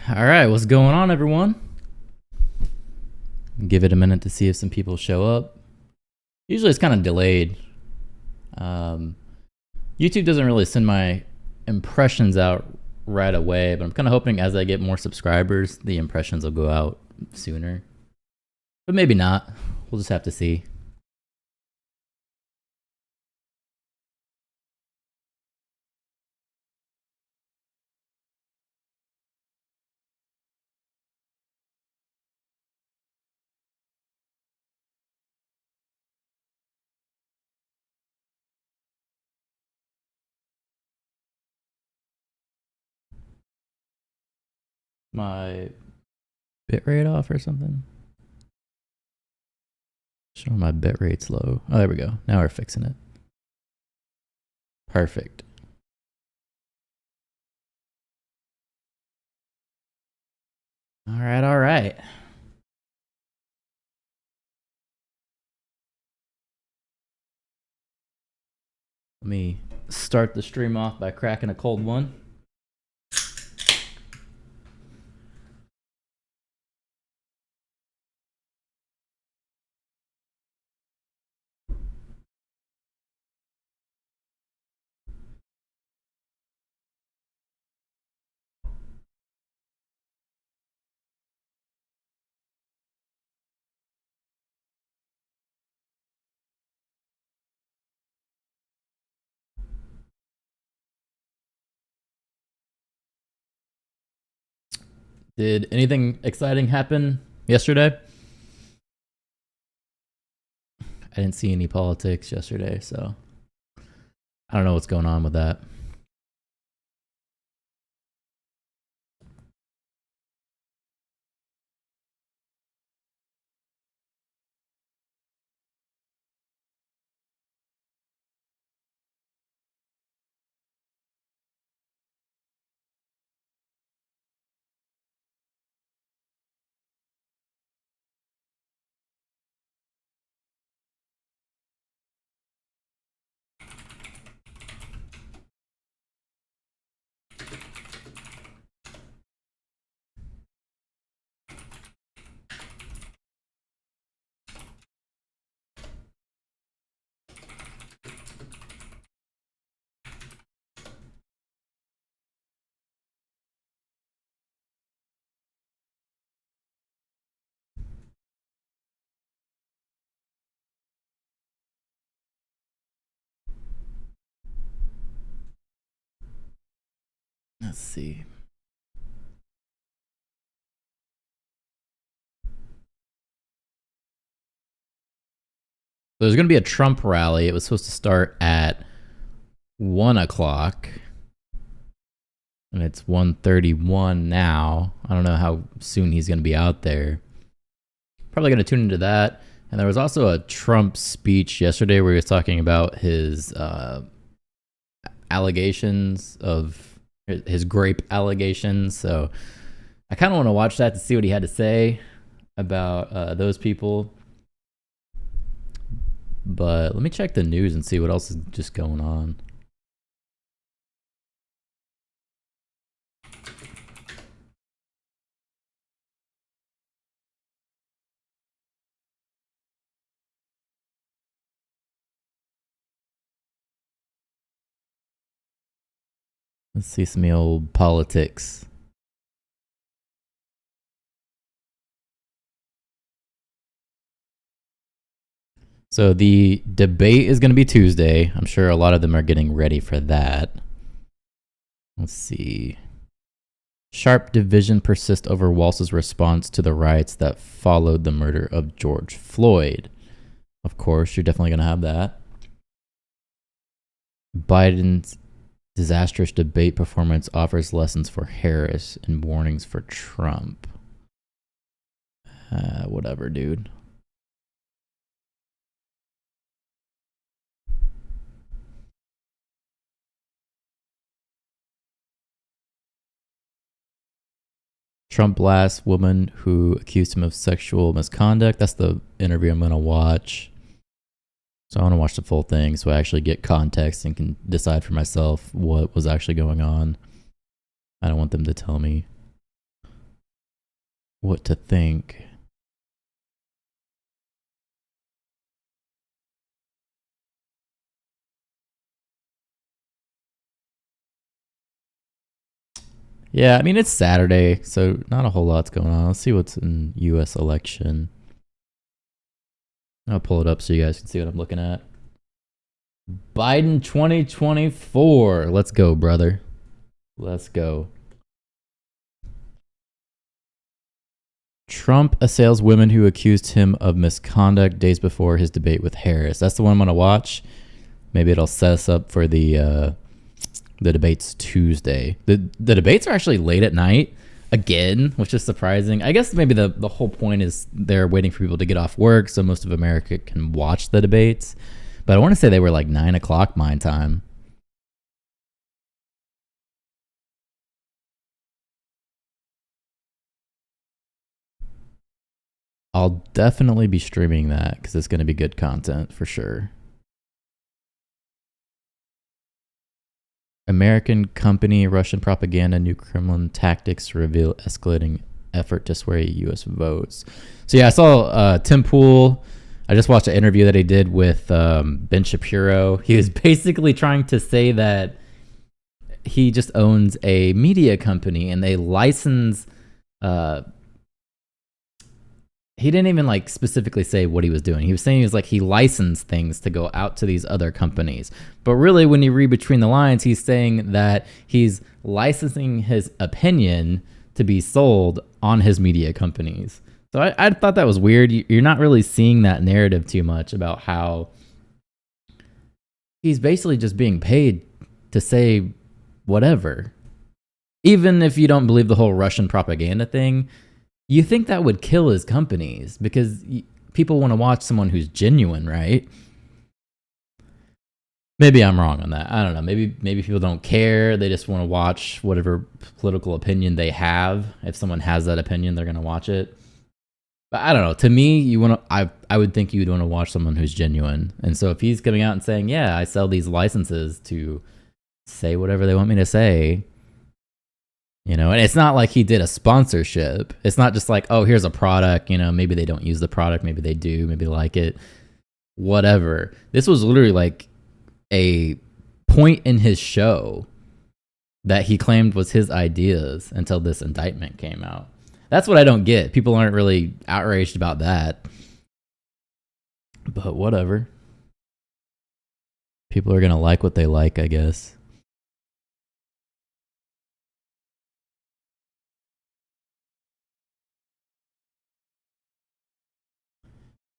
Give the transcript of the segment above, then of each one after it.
All right, what's going on, everyone? Give it a minute to see if some people show up. Usually it's kind of delayed. Um, YouTube doesn't really send my impressions out right away, but I'm kind of hoping as I get more subscribers, the impressions will go out sooner. But maybe not. We'll just have to see. My bitrate off or something? Sure, my bitrate's low. Oh, there we go. Now we're fixing it. Perfect. All right, all right. Let me start the stream off by cracking a cold one. Did anything exciting happen yesterday? I didn't see any politics yesterday, so I don't know what's going on with that. Let's see. There's going to be a Trump rally. It was supposed to start at 1 o'clock. And it's 1:31 now. I don't know how soon he's going to be out there. Probably going to tune into that. And there was also a Trump speech yesterday where he was talking about his allegations of his grape allegations. So I kind of want to watch that to see what he had to say about those people. But let me check the news and see what else is just going on. Let's see some old politics. So the debate is going to be Tuesday. I'm sure a lot of them are getting ready for that. Let's see. Sharp division persists over Walz's response to the riots that followed the murder of George Floyd. Of course, you're definitely going to have that. Biden's disastrous debate performance offers lessons for Harris and warnings for Trump. Whatever, dude. Trump blasts woman who accused him of sexual misconduct. That's the interview I'm going to watch. So I want to watch the full thing so I actually get context and can decide for myself what was actually going on. I don't want them to tell me. what to think. Yeah, I mean, it's Saturday, so not a whole lot's going on. Let's see what's in U.S. election. I'll pull it up so you guys can see what I'm looking at. Biden 2024. Let's go, brother. Let's go. Trump assails women who accused him of misconduct days before his debate with Harris. That's the one I'm going to watch. Maybe it'll set us up for the debates Tuesday. The debates are actually late at night again, which is surprising. I guess maybe the whole point is they're waiting for people to get off work so most of America can watch the debates. But I want to say they were like 9 o'clock my time. I'll definitely be streaming that because it's going to be good content for sure. American company, Russian propaganda, new Kremlin tactics reveal escalating effort to sway U.S. votes. So yeah, I saw Tim Pool. I just watched an interview that he did with Ben Shapiro. He was basically trying to say that he just owns a media company and they license. He didn't even like specifically say what he was doing. He was saying he licensed things to go out to these other companies. But really, when you read between the lines, he's saying that he's licensing his opinion to be sold on his media companies. So I thought that was weird. You're not really seeing that narrative too much about how he's basically just being paid to say whatever. Even if you don't believe the whole Russian propaganda thing, you think that would kill his companies because people want to watch someone who's genuine, right? Maybe I'm wrong on that. I don't know. Maybe people don't care. They just want to watch whatever political opinion they have. If someone has that opinion, they're going to watch it. But I don't know. To me, I would think you'd want to watch someone who's genuine. And so if he's coming out and saying, "Yeah, I sell these licenses to say whatever they want me to say," and it's not like he did a sponsorship. It's not just like, oh, here's a product, maybe they don't use the product, maybe they do, maybe they like it, whatever. This was literally like a point in his show that he claimed was his ideas until this indictment came out. That's what I don't get. People aren't really outraged about that. But whatever. People are going to like what they like, I guess.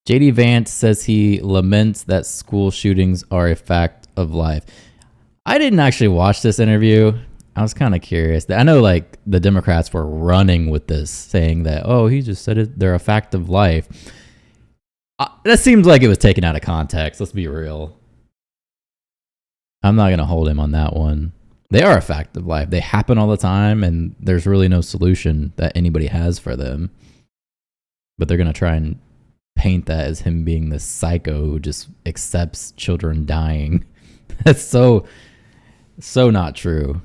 JD Vance says he laments that school shootings are a fact of life. I didn't actually watch this interview. I was kind of curious. I know like the Democrats were running with this, saying that, oh, he just said it, they're a fact of life. That seems like it was taken out of context. Let's be real. I'm not going to hold him on that one. They are a fact of life. They happen all the time, and there's really no solution that anybody has for them. But they're going to try and paint that as him being this psycho who just accepts children dying. That's so not true.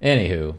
Anywho.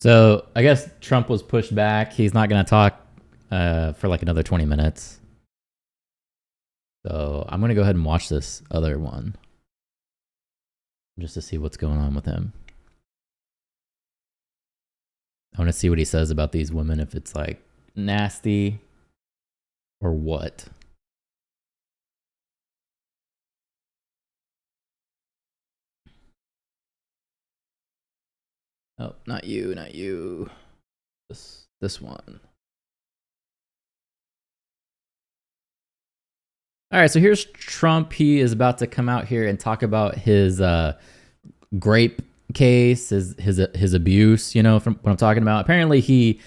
So I guess Trump was pushed back. He's not going to talk for like another 20 minutes. So I'm going to go ahead and watch this other one just to see what's going on with him. I want to see what he says about these women, if it's like nasty or what. Oh, not you, not you. This one. All right, so here's Trump. He is about to come out here and talk about his grape case, his abuse, you know, from what I'm talking about. Apparently he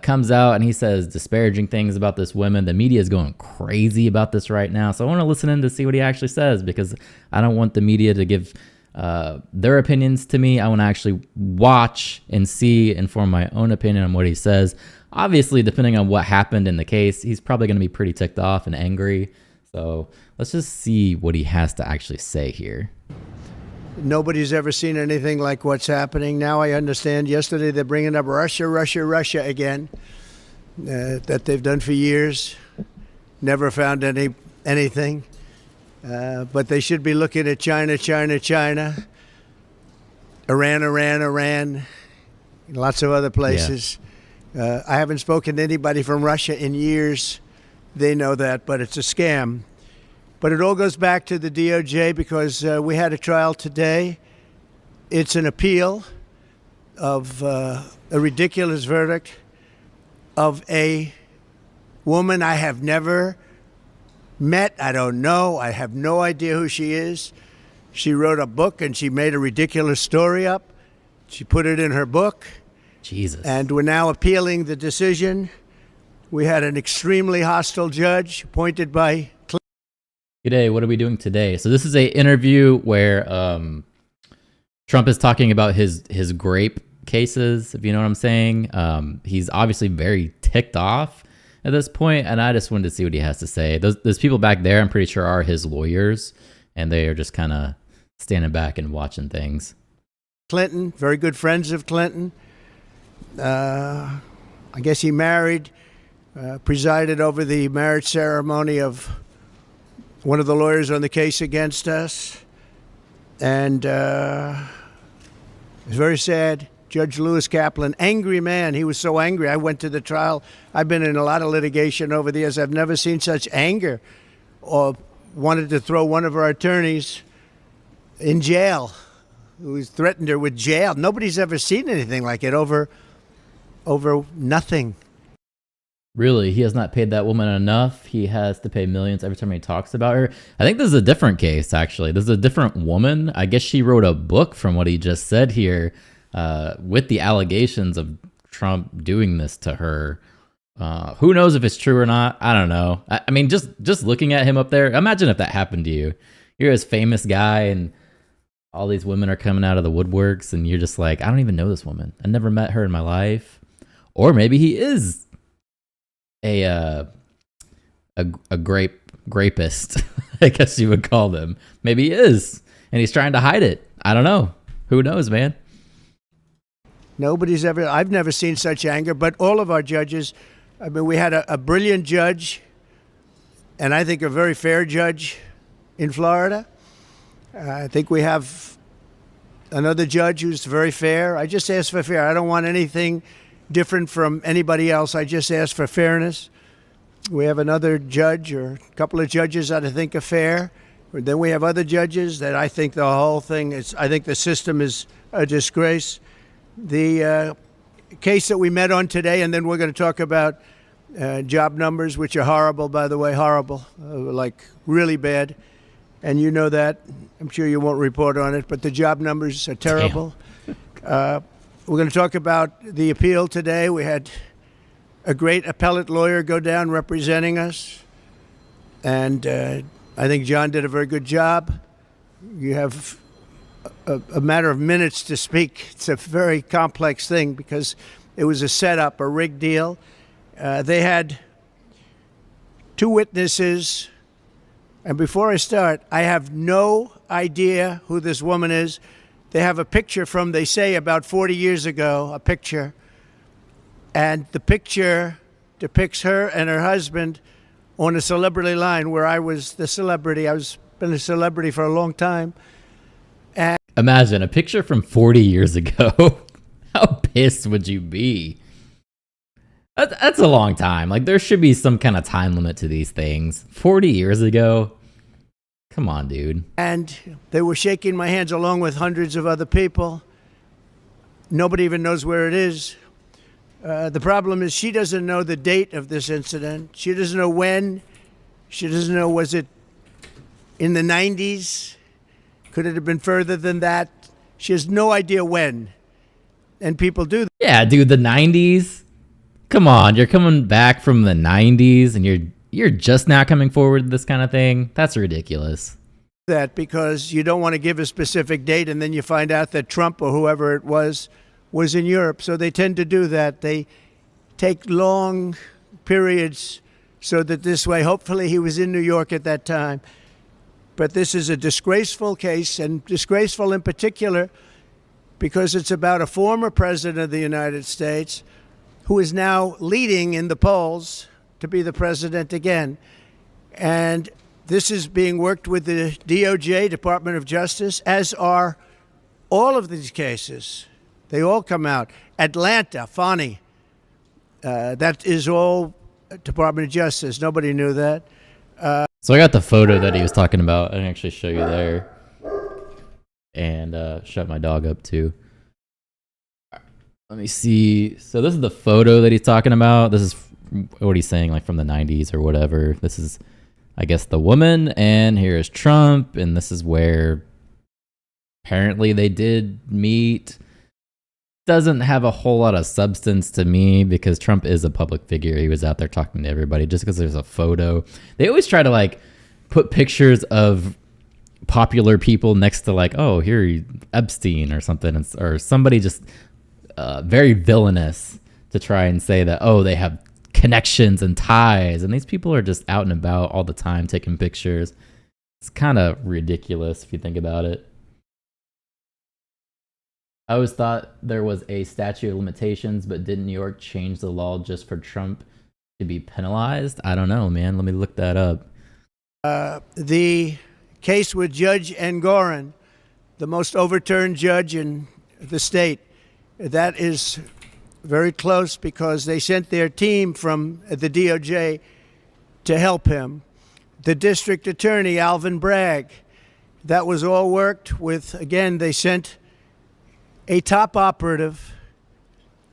comes out and he says disparaging things about this woman. The media is going crazy about this right now. So I want to listen in to see what he actually says, because I don't want the media to give their opinions to me. I want to actually watch and see and form my own opinion on what he says. Obviously, depending on what happened in the case, he's probably going to be pretty ticked off and angry. So let's just see what he has to actually say here. Nobody's ever seen anything like what's happening. Now I understand. Yesterday they're bringing up Russia again, that they've done for years. Never found anything. But they should be looking at China, Iran, lots of other places. Yeah. I haven't spoken to anybody from Russia in years. They know that, but it's a scam. But it all goes back to the DOJ, because we had a trial today. It's an appeal of a ridiculous verdict of a woman I have never met. I don't know. I have no idea who she is. She wrote a book and she made a ridiculous story up. She put it in her book. Jesus. And we're now appealing the decision. We had an extremely hostile judge appointed by G'day, what are we doing today? So this is a interview where Trump is talking about his grape cases, if you know what I'm saying. He's obviously very ticked off at this point, and I just wanted to see what he has to say. Those people back there, I'm pretty sure, are his lawyers, and they are just kind of standing back and watching things. Clinton, very good friends of Clinton. I guess he married, presided over the marriage ceremony of one of the lawyers on the case against us. And it's very sad. Judge Lewis Kaplan, angry man. He was so angry. I went to the trial. I've been in a lot of litigation over the years. I've never seen such anger, or wanted to throw one of our attorneys in jail, who threatened her with jail. Nobody's ever seen anything like it over nothing. Really? He has not paid that woman enough? He has to pay millions every time he talks about her? I think this is a different case, actually. This is a different woman. I guess she wrote a book, from what he just said here, with the allegations of Trump doing this to her. Who knows if it's true or not? I don't know. I mean, just looking at him up there, imagine if that happened to you. You're this famous guy, and all these women are coming out of the woodworks, and you're just like, I don't even know this woman. I never met her in my life. Or maybe he is a grapist, I guess you would call them. Maybe he is, and he's trying to hide it. I don't know. Who knows, man? I've never seen such anger, but all of our judges, I mean, we had a brilliant judge, and I think a very fair judge in Florida. I think we have another judge who's very fair. I just ask for fair. I don't want anything different from anybody else. I just ask for fairness. We have another judge, or a couple of judges that I think are fair. Then we have other judges that I think the whole thing is, I think the system is a disgrace. The case that we met on today, and then we're going to talk about job numbers, which are horrible, by the way, horrible, like really bad. And you know that. I'm sure you won't report on it, but the job numbers are terrible. We're going to talk about the appeal today. We had a great appellate lawyer go down representing us, and I think John did a very good job. You have a matter of minutes to speak. It's a very complex thing because it was a setup, a rigged deal. They had two witnesses, and before I start, I have no idea who this woman is. They have a picture from, they say, about 40 years ago, a picture. And the picture depicts her and her husband on a celebrity line where I was the celebrity. I was been a celebrity for a long time. And imagine a picture from 40 years ago. How pissed would you be? That's a long time. Like, there should be some kind of time limit to these things. 40 years ago? Come on, dude. And they were shaking my hands along with hundreds of other people. Nobody even knows where it is. The problem is she doesn't know the date of this incident. She doesn't know when. She doesn't know, was it in the 90s? Could it have been further than that? She has no idea when. And people do Yeah, dude, the 90s. Come on, you're coming back from the 90s and you're just now coming forward with this kind of thing. That's ridiculous. that because you don't want to give a specific date and then you find out that Trump or whoever it was in Europe. So they tend to do that. They take long periods so that this way, hopefully he was in New York at that time. But this is a disgraceful case, and disgraceful in particular because it's about a former president of the United States who is now leading in the polls to be the president again. And this is being worked with the DOJ, Department of Justice, as are all of these cases. They all come out. Atlanta, Fani, that is all Department of Justice. Nobody knew that. So I got the photo that he was talking about. I can actually show you there. And shut my dog up too. Let me see. So this is the photo that he's talking about. This is what he's saying, like from the 90s or whatever. This is, I guess, the woman, and here is Trump, and this is where apparently they did meet. Doesn't have a whole lot of substance to me because Trump is a public figure. He was out there talking to everybody. Just because there's a photo, they always try to like put pictures of popular people next to like, oh, here Epstein or something, or somebody just very villainous to try and say that, oh, they have connections and ties, and these people are just out and about all the time taking pictures. It's kind of ridiculous if you think about it. I always thought there was a statute of limitations, but didn't New York change the law just for Trump to be penalized? I don't know, man. Let me look that up. The case with Judge Engoron, the most overturned judge in the state, that is very close because they sent their team from the DOJ to help him. The district attorney, Alvin Bragg, that was all worked with. Again, they sent a top operative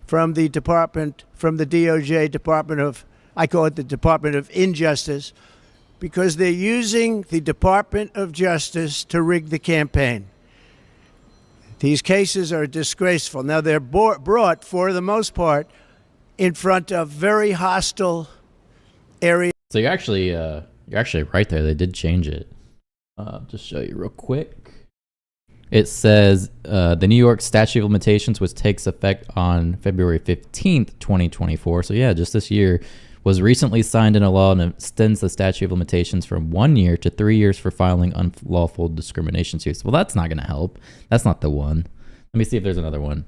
from the department, from the DOJ Department of, I call it the Department of Injustice, because they're using the Department of Justice to rig the campaign. These cases are disgraceful. Now, they're brought, for the most part, in front of very hostile areas. So you're actually right there. They did change it. Just show you real quick. It says the New York statute of limitations, which takes effect on February 15th, 2024. So yeah, just this year, was recently signed into law and extends the statute of limitations from 1 year to 3 years for filing unlawful discrimination suits. Well, that's not going to help. That's not the one. Let me see if there's another one.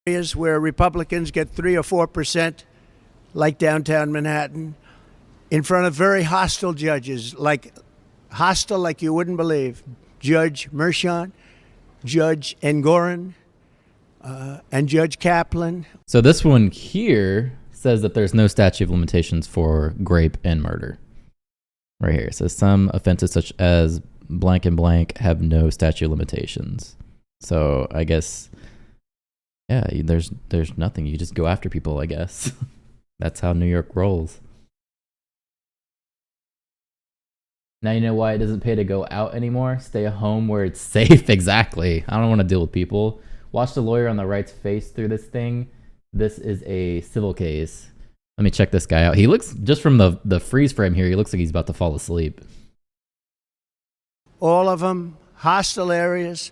Areas where Republicans get 3 or 4%, like downtown Manhattan, in front of very hostile judges, like hostile like you wouldn't believe. Judge Mershon, Judge Engoron, and Judge Kaplan. So this one here says that there's no statute of limitations for rape and murder. Right here. It says some offenses such as blank and blank have no statute of limitations. So I guess, yeah, there's nothing. You just go after people, I guess. That's how New York rolls. Now you know why it doesn't pay to go out anymore? Stay at home where it's safe. Exactly. I don't want to deal with people. Watch the lawyer on the right's face through this thing. This is a civil case. Let me check this guy out. He looks, just from the freeze frame here, he looks like he's about to fall asleep. All of them, hostile areas,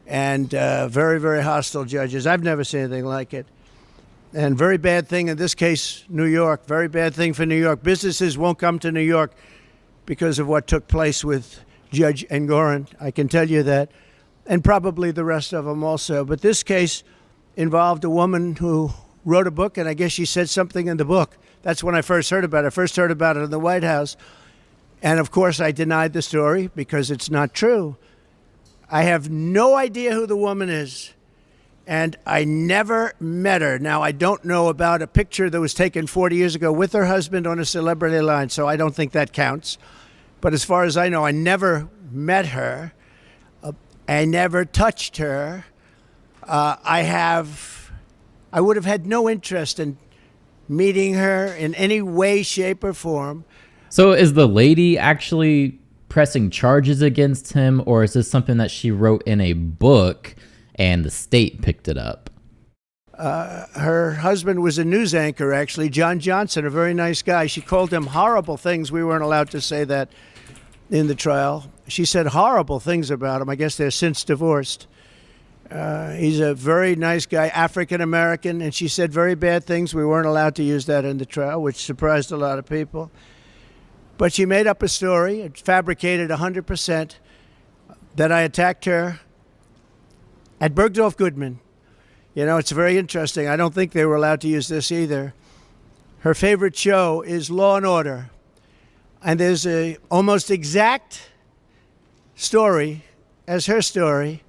and very, very hostile judges. I've never seen anything like it. And very bad thing in this case, New York. Very bad thing for New York. Businesses won't come to New York because of what took place with Judge Engoron. I can tell you that. And probably the rest of them also. But this case involved a woman who wrote a book, and I guess she said something in the book. That's when I first heard about it. I first heard about it in the White House. And of course, I denied the story because it's not true. I have no idea who the woman is, and I never met her. Now, I don't know about a picture that was taken 40 years ago with her husband on a celebrity line, so I don't think that counts. But as far as I know, I never met her. I never touched her. I would have had no interest in meeting her in any way, shape, or form. So is the lady actually pressing charges against him, or is this something that she wrote in a book and the state picked it up? Her husband was a news anchor, actually, John Johnson, a very nice guy. She called him horrible things. We weren't allowed to say that in the trial. She said horrible things about him. I guess they're since divorced. He's a very nice guy, African-American, and she said very bad things. We weren't allowed to use that in the trial, which surprised a lot of people. But she made up a story, it fabricated 100%, that I attacked her at Bergdorf Goodman. You know, it's very interesting. I don't think they were allowed to use this either. Her favorite show is Law and Order. And there's a almost exact story as her story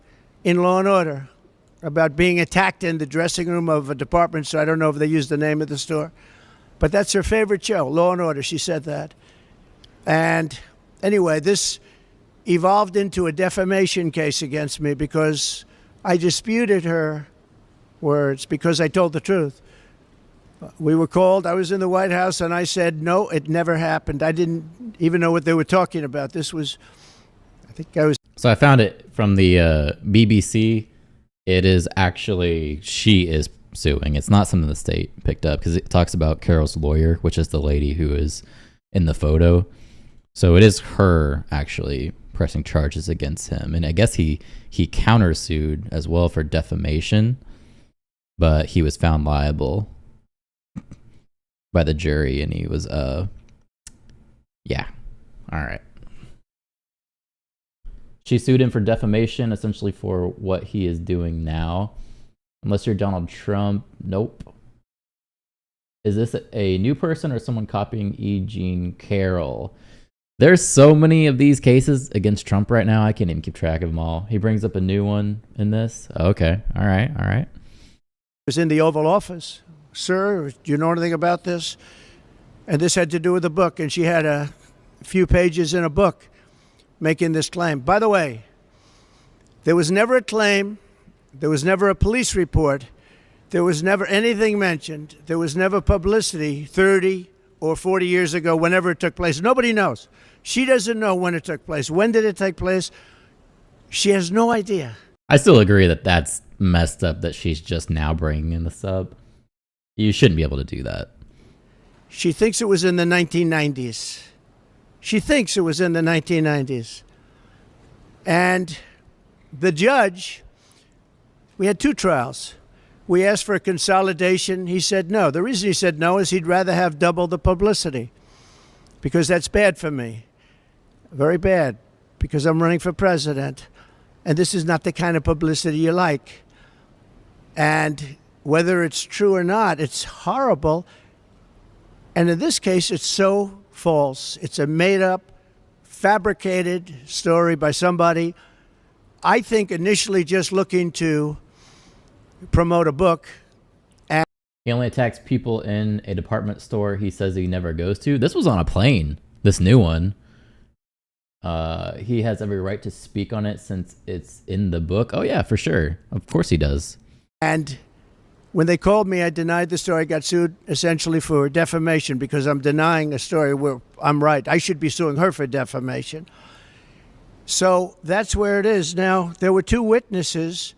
in Law and Order about being attacked in the dressing room of a department store. I don't know if they used the name of the store, but that's her favorite show, Law and Order. She said that. And anyway, this evolved into a defamation case against me because I disputed her words because I told the truth. We were called. I was in the White House, and I said, no, it never happened. I didn't even know what they were talking about. This was, I think I was. So I found it from the BBC. It is actually, she is suing. It's not something the state picked up because it talks about Carol's lawyer, which is the lady who is in the photo. So it is her actually pressing charges against him. And I guess he countersued as well for defamation, but he was found liable by the jury, and he was yeah. All right. She sued him for defamation, essentially for what he is doing now. Unless you're Donald Trump, nope. Is this a new person or someone copying E. Jean Carroll? There's so many of these cases against Trump right now, I can't even keep track of them all. He brings up a new one in this. Okay, all right. Was in the Oval Office. Sir, do you know anything about this? And this had to do with the book, and she had a few pages in a book making this claim. By the way, there was never a claim, there was never a police report, there was never anything mentioned, there was never publicity 30 or 40 years ago, whenever it took place. Nobody knows. She doesn't know when it took place. When did it take place? She has no idea. I still agree that that's messed up that she's just now bringing in the sub. You shouldn't be able to do that. She thinks it was in the 1990s. She thinks it was in the 1990s. And the judge, we had two trials. We asked for a consolidation. He said no. The reason he said no is he'd rather have double the publicity because that's bad for me. Very bad, because I'm running for president. And this is not the kind of publicity you like. And whether it's true or not, it's horrible. And in this case, it's so false. It's a made-up, fabricated story by somebody, I think, initially just looking to promote a book. And he only attacks people in a department store he says he never goes to. This was on a plane, this new one. He has every right to speak on it since it's in the book. Oh, yeah, for sure. Of course he does. And when they called me, I denied the story. I got sued essentially for defamation because I'm denying a story where I'm right. I should be suing her for defamation. So that's where it is. Now, there were two witnesses.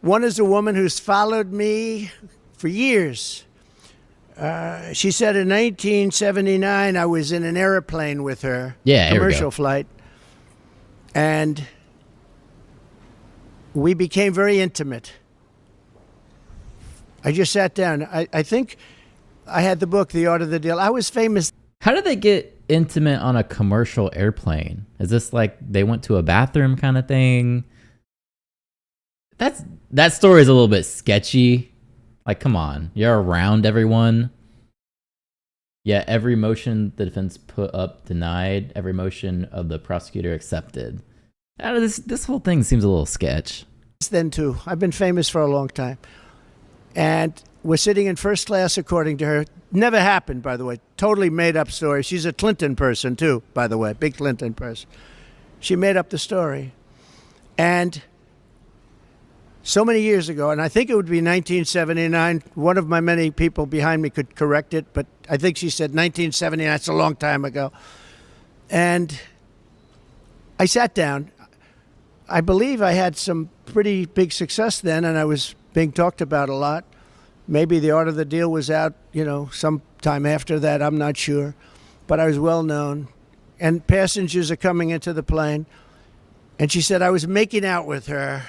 One is a woman who's followed me for years. She said in 1979, I was in an airplane with her, commercial flight, and we became very intimate. I just sat down. I think I had the book, The Art of the Deal. I was famous. How did they get intimate on a commercial airplane? Is this like they went to a bathroom kind of thing? That story is a little bit sketchy. Like, come on, you're around everyone. Yeah, every motion the defense put up denied, every motion of the prosecutor accepted. This whole thing seems a little sketch. Then too, I've been famous for a long time. And we're sitting in first class, according to her. Never happened, by the way. Totally made up story. She's a Clinton person, too, by the way. Big Clinton person. She made up the story. And so many years ago, and I think it would be 1979. One of my many people behind me could correct it, but I think she said 1979. That's a long time ago. And I sat down. I believe I had some pretty big success then, and I was being talked about a lot. Maybe The Art of the Deal was out, sometime after that. I'm not sure. But I was well known. And passengers are coming into the plane. And she said I was making out with her.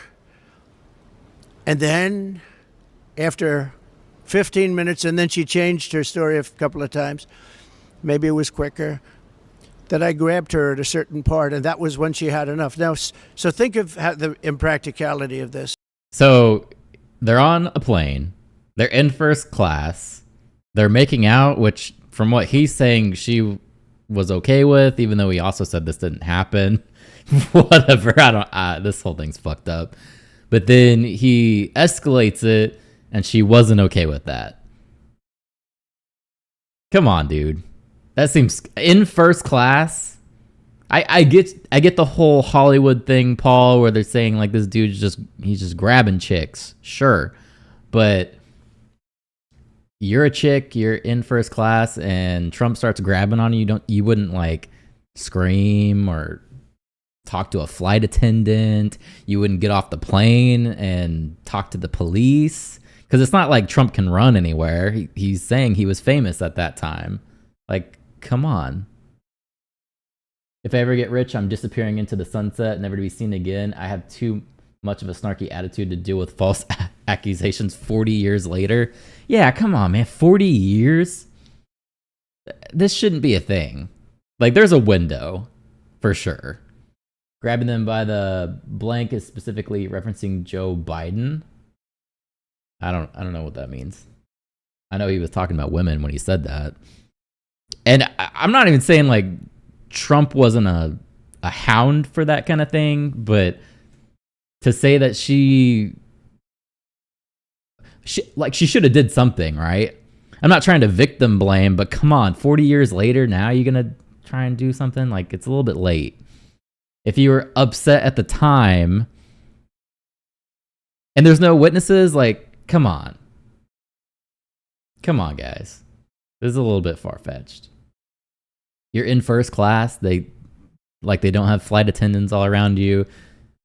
And then, after 15 minutes, and then she changed her story a couple of times, maybe it was quicker, that I grabbed her at a certain part, and that was when she had enough. Now, so think of the impracticality of this. So they're on a plane. They're in first class. They're making out, which from what he's saying, she was okay with, even though he also said this didn't happen. Whatever. This whole thing's fucked up. But then he escalates it, and she wasn't okay with that. Come on, dude. That seems in first class. I get the whole Hollywood thing, Paul, where they're saying like this dude's he's just grabbing chicks. Sure. But you're a chick, you're in first class, and Trump starts grabbing on you. You wouldn't like scream or talk to a flight attendant. You wouldn't get off the plane and talk to the police, because it's not like Trump can run anywhere. He's saying he was famous at that time. Like, come on. If I ever get rich, I'm disappearing into the sunset, never to be seen again. I have too much of a snarky attitude to deal with false accusations 40 years later. Yeah, come on, man. 40 years? This shouldn't be a thing. Like, there's a window, for sure. Grabbing them by the blank is specifically referencing Joe Biden. I don't know what that means. I know he was talking about women when he said that. And I'm not even saying like Trump wasn't a hound for that kind of thing, but to say that she should have did something, right? I'm not trying to victim blame, but come on, 40 years later, now you're going to try and do something? Like, it's a little bit late. If you were upset at the time and there's no witnesses, like, come on. Come on, guys. This is a little bit far-fetched. You're in first class. They don't have flight attendants all around you.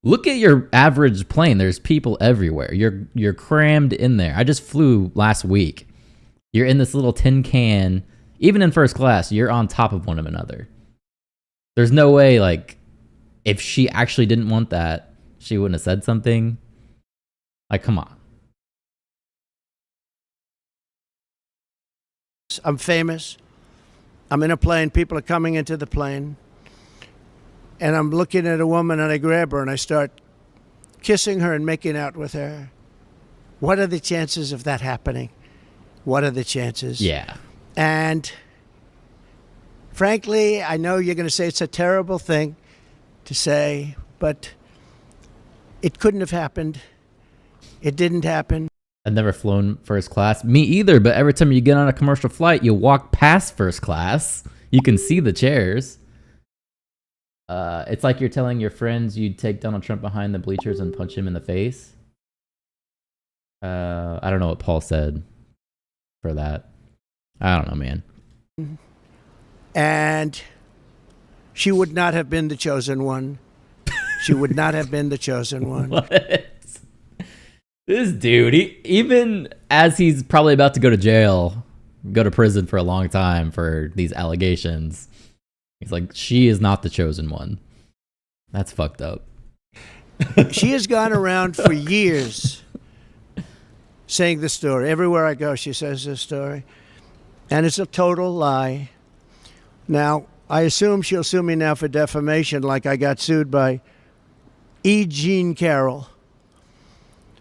Look at your average plane. There's people everywhere. You're crammed in there. I just flew last week. You're in this little tin can. Even in first class, you're on top of one another. There's no way, like, if she actually didn't want that, she wouldn't have said something. Like, come on. I'm famous. I'm in a plane. People are coming into the plane. And I'm looking at a woman, and I grab her, and I start kissing her and making out with her. What are the chances of that happening? What are the chances? Yeah. And frankly, I know you're going to say it's a terrible thing to say, but it couldn't have happened. It didn't happen. I've never flown first class. Me either, but every time you get on a commercial flight, you walk past first class. You can see the chairs. It's like you're telling your friends you'd take Donald Trump behind the bleachers and punch him in the face. I don't know what Paul said for that. I don't know, man. And she would not have been the chosen one. She would not have been the chosen one. What? This dude, even as he's probably about to go to prison for a long time for these allegations, he's like, she is not the chosen one. That's fucked up. She has gone around for years saying this story. Everywhere I go, she says this story. And it's a total lie. Now, I assume she'll sue me now for defamation, like I got sued by E. Jean Carroll.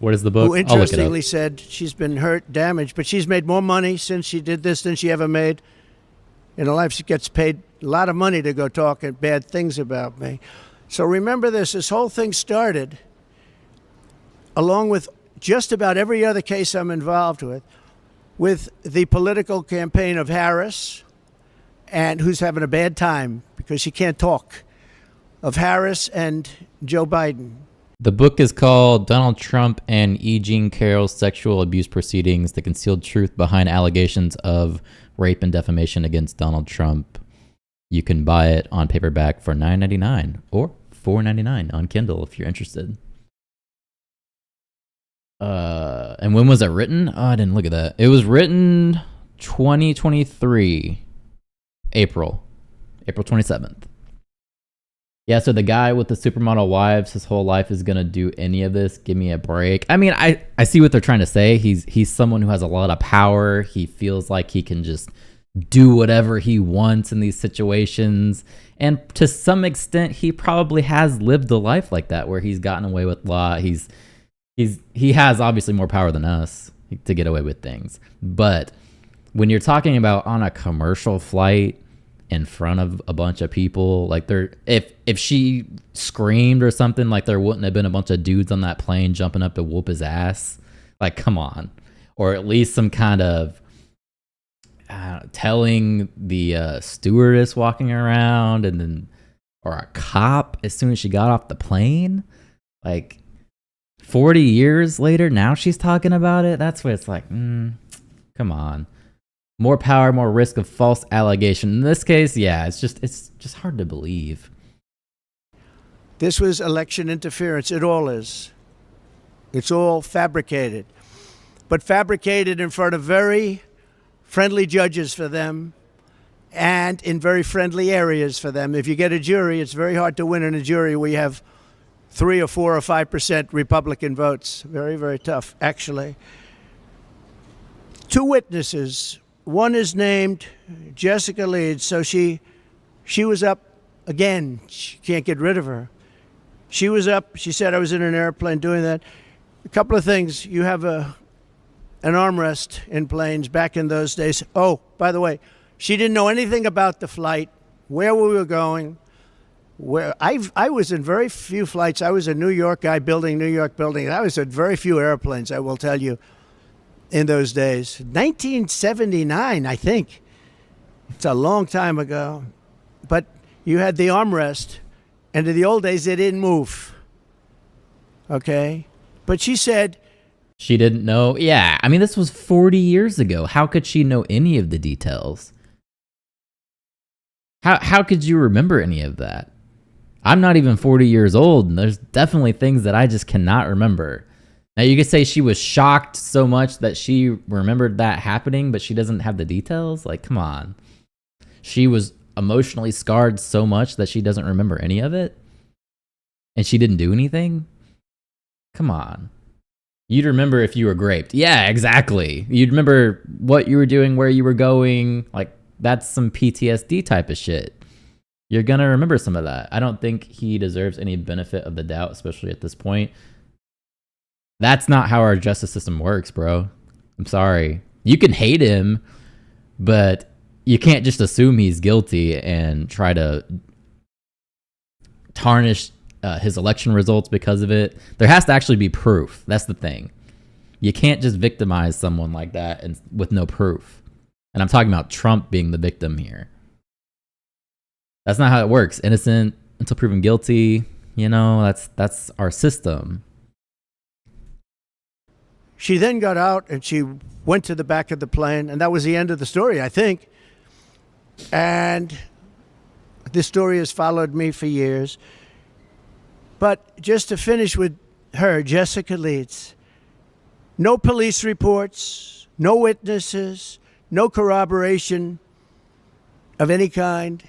What is the book? Who interestingly said she's been hurt, damaged, but she's made more money since she did this than she ever made in her life. She gets paid a lot of money to go talk bad things about me. So remember this whole thing started, along with just about every other case I'm involved with the political campaign of Harris, and who's having a bad time because she can't talk, of Harris and Joe Biden. The book is called Donald Trump and E. Jean Carroll's Sexual Abuse Proceedings, The Concealed Truth Behind Allegations of Rape and Defamation Against Donald Trump. You can buy it on paperback for $9.99 or $4.99 on Kindle if you're interested. And when was it written? Oh, I didn't look at that. It was written 2023, April 27th. Yeah, so the guy with the supermodel wives, his whole life is gonna do any of this. Give me a break. I mean, I see what they're trying to say. He's someone who has a lot of power. He feels like he can just do whatever he wants in these situations. And to some extent, he probably has lived a life like that where he's gotten away with law. He has obviously more power than us to get away with things. But when you're talking about on a commercial flight in front of a bunch of people, like if she screamed or something, like there wouldn't have been a bunch of dudes on that plane jumping up to whoop his ass. Like, come on. Or at least some kind of telling the stewardess walking around, and then, or a cop as soon as she got off the plane. Like 40 years later, now she's talking about it. That's what it's like. Come on. More power, more risk of false allegation. In this case, yeah, it's just hard to believe. This was election interference. It all is. It's all fabricated. But fabricated in front of very friendly judges for them and in very friendly areas for them. If you get a jury, it's very hard to win in a jury where you have 3 or 4 or 5% Republican votes. Very, very tough, actually. 2 witnesses. One is named Jessica Leeds, so she was up again. She can't get rid of her. She was up. She said, I was in an airplane doing that. A couple of things. You have an armrest in planes back in those days. Oh, by the way, she didn't know anything about the flight, where we were going. Where I was in very few flights. I was a New York guy building New York buildings. I was in very few airplanes, I will tell you, in those days. 1979, I think. It's a long time ago. But you had the armrest, and in the old days, they didn't move. Okay? But she said... She didn't know? Yeah, I mean, this was 40 years ago. How could she know any of the details? How could you remember any of that? I'm not even 40 years old, and there's definitely things that I just cannot remember. Now, you could say she was shocked so much that she remembered that happening, but she doesn't have the details? Like, come on. She was emotionally scarred so much that she doesn't remember any of it? And she didn't do anything? Come on. You'd remember if you were graped. Yeah, exactly. You'd remember what you were doing, where you were going. Like, that's some PTSD type of shit. You're going to remember some of that. I don't think he deserves any benefit of the doubt, especially at this point. That's not how our justice system works, bro. I'm sorry. You can hate him, but you can't just assume he's guilty and try to tarnish his election results because of it. There has to actually be proof. That's the thing. You can't just victimize someone like that and with no proof. And I'm talking about Trump being the victim here. That's not how it works. Innocent until proven guilty. You know, that's our system. She then got out and she went to the back of the plane, and that was the end of the story, I think. And this story has followed me for years. But just to finish with her, Jessica Leeds, no police reports, no witnesses, no corroboration of any kind.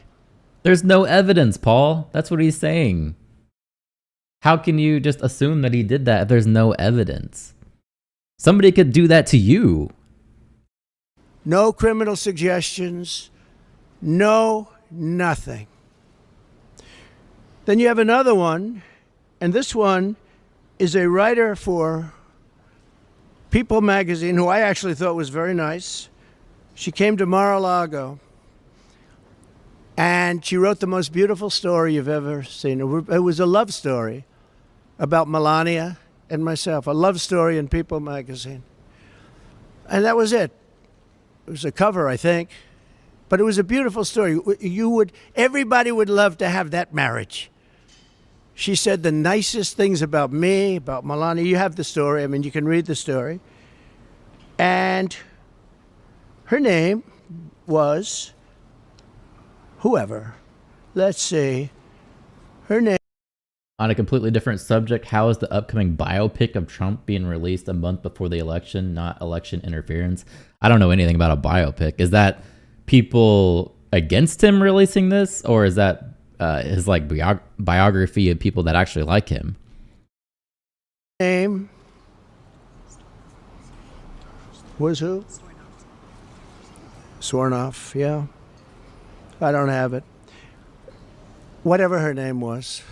There's no evidence, Paul. That's what he's saying. How can you just assume that he did that if there's no evidence? Somebody could do that to you. No criminal suggestions. No, nothing. Then you have another one, and this one is a writer for People magazine, who I actually thought was very nice. She came to Mar-a-Lago, and she wrote the most beautiful story you've ever seen. It was a love story about Melania and myself, a love story in People magazine. And that was it. It was a cover, I think. But it was a beautiful story. Everybody would love to have that marriage. She said the nicest things about me, about Melania. You have the story. I mean, you can read the story. And her name was whoever. Let's see. Her name. On a completely different subject, how is the upcoming biopic of Trump being released a month before the election not election interference? I don't know anything about a biopic. Is that people against him releasing this, or is that his like biography of people that actually like him? Name was who? Swornoff, yeah. I don't have it. Whatever her name was.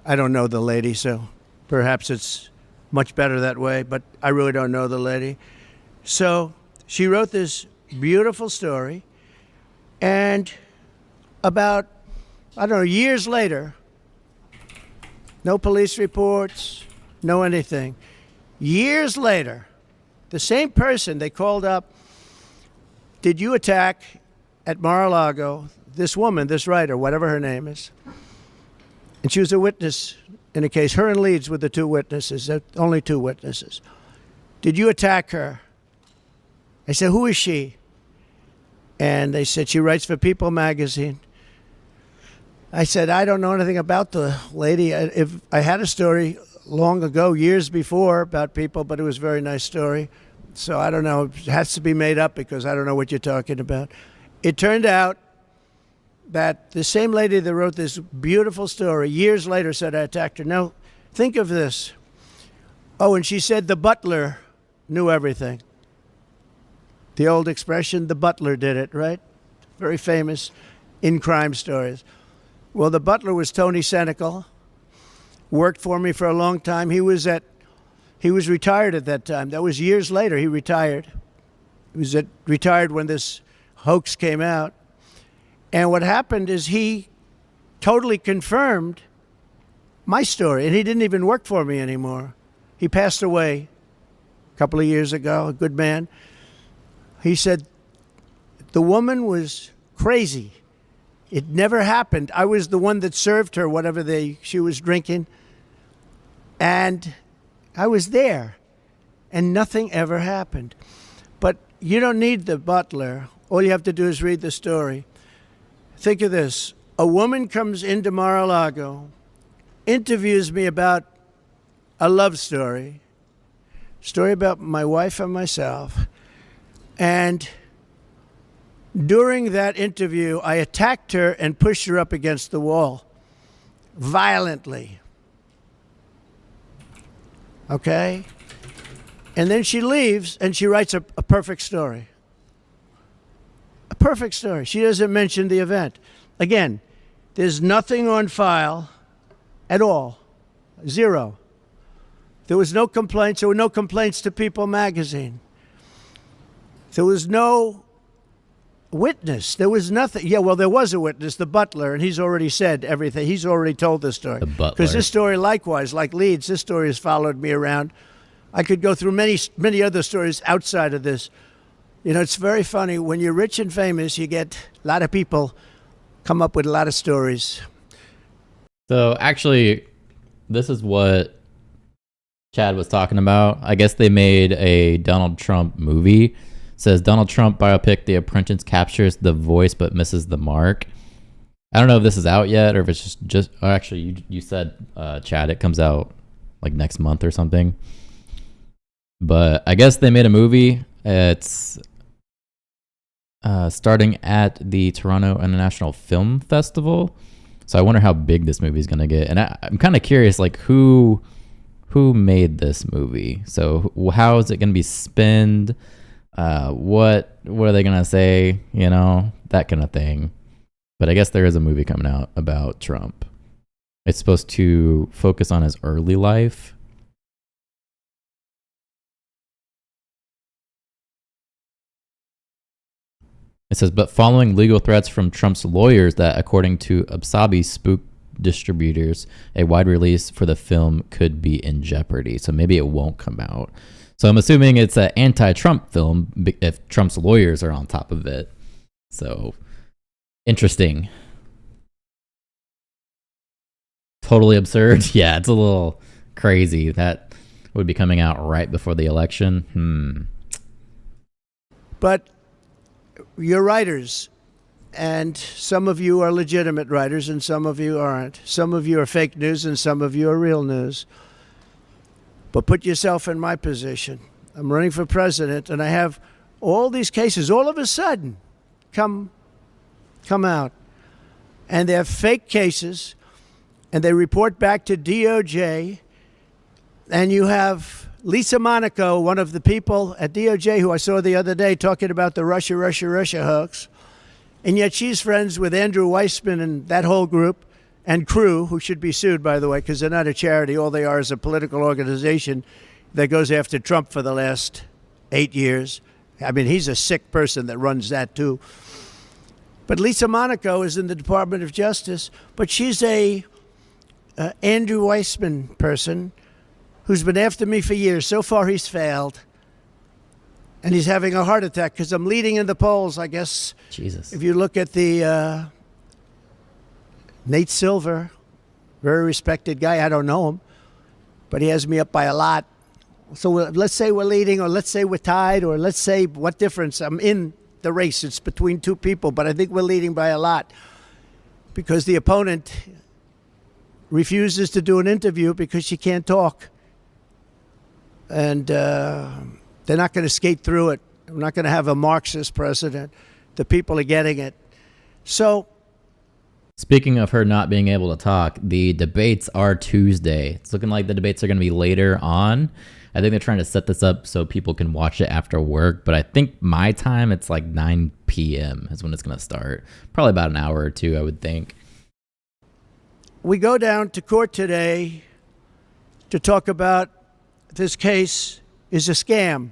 I don't know the lady, so perhaps it's much better that way, but I really don't know the lady. So she wrote this beautiful story, and about, I don't know, years later, no police reports, no anything. Years later, the same person they called up, did you attack at Mar-a-Lago this woman, this writer, whatever her name is? And she was a witness in a case. Her and Leeds were the two witnesses, only two witnesses. Did you attack her? I said, who is she? And they said, she writes for People magazine. I said, I don't know anything about the lady. If I had a story long ago, years before, about People, but it was a very nice story. So I don't know. It has to be made up because I don't know what you're talking about. It turned out that the same lady that wrote this beautiful story years later said I attacked her. Now, think of this. Oh, and she said the butler knew everything. The old expression, the butler did it, right? Very famous in crime stories. Well, the butler was Tony Senecal, worked for me for a long time. He was retired at that time. That was years later. He retired. He was retired when this hoax came out. And what happened is he totally confirmed my story, and he didn't even work for me anymore. He passed away a couple of years ago, a good man. He said, the woman was crazy. It never happened. I was the one that served her whatever she was drinking, and I was there, and nothing ever happened. But you don't need the butler. All you have to do is read the story. Think of this. A woman comes into Mar-a-Lago, interviews me about a love story about my wife and myself. And during that interview, I attacked her and pushed her up against the wall violently. Okay? And then she leaves and she writes a perfect story. A perfect story. She doesn't mention the event. Again, there's nothing on file at all. Zero. There was no complaints. There were no complaints to People magazine. There was no witness. There was nothing. Yeah, well, there was a witness, the butler, and he's already said everything. He's already told the story. The butler. Because this story, likewise, like Leeds, this story has followed me around. I could go through many other stories outside of this. You know, it's very funny. When you're rich and famous, you get a lot of people come up with a lot of stories. So actually, this is what Chad was talking about. I guess they made a Donald Trump movie. It says Donald Trump biopic, The Apprentice captures the voice but misses the mark. I don't know if this is out yet or if it's just oh, actually, you said, Chad, it comes out like next month or something. But I guess they made a movie. It's starting at the Toronto International Film Festival. So I wonder how big this movie is going to get. And I'm kind of curious, like, who made this movie? So how is it going to be spent? What are they going to say? You know, that kind of thing. But I guess there is a movie coming out about Trump. It's supposed to focus on his early life. It says, but following legal threats from Trump's lawyers that, according to Absabi spook distributors, a wide release for the film could be in jeopardy. So maybe it won't come out. So I'm assuming it's an anti-Trump film if Trump's lawyers are on top of it. So interesting. Totally absurd. Yeah, it's a little crazy. That would be coming out right before the election. But your writers and some of you are legitimate writers and some of you aren't. Some of you are fake news and some of you are real news. But put yourself in my position. I'm running for president, and I have all these cases all of a sudden come out. And they're fake cases, and they report back to DOJ. And you have Lisa Monaco, one of the people at DOJ who I saw the other day talking about the Russia hoax. And yet she's friends with Andrew Weissman and that whole group and crew, who should be sued, by the way, because they're not a charity. All they are is a political organization that goes after Trump for the last 8 years. I mean, he's a sick person that runs that, too. But Lisa Monaco is in the Department of Justice, but she's a Andrew Weissman person who's been after me for years. So far, he's failed. And he's having a heart attack because I'm leading in the polls, I guess. Jesus. If you look at the Nate Silver, very respected guy. I don't know him, but he has me up by a lot. So let's say we're leading, or let's say we're tied, or let's say what difference. I'm in the race. It's between two people, but I think we're leading by a lot because the opponent refuses to do an interview because she can't talk. And they're not going to skate through it. We're not going to have a Marxist president. The people are getting it. So, speaking of her not being able to talk, the debates are Tuesday. It's looking like the debates are going to be later on. I think they're trying to set this up so people can watch it after work. But I think my time, it's like 9 p.m. is when it's going to start. Probably about an hour or two, I would think. We go down to court today to talk about this case is a scam.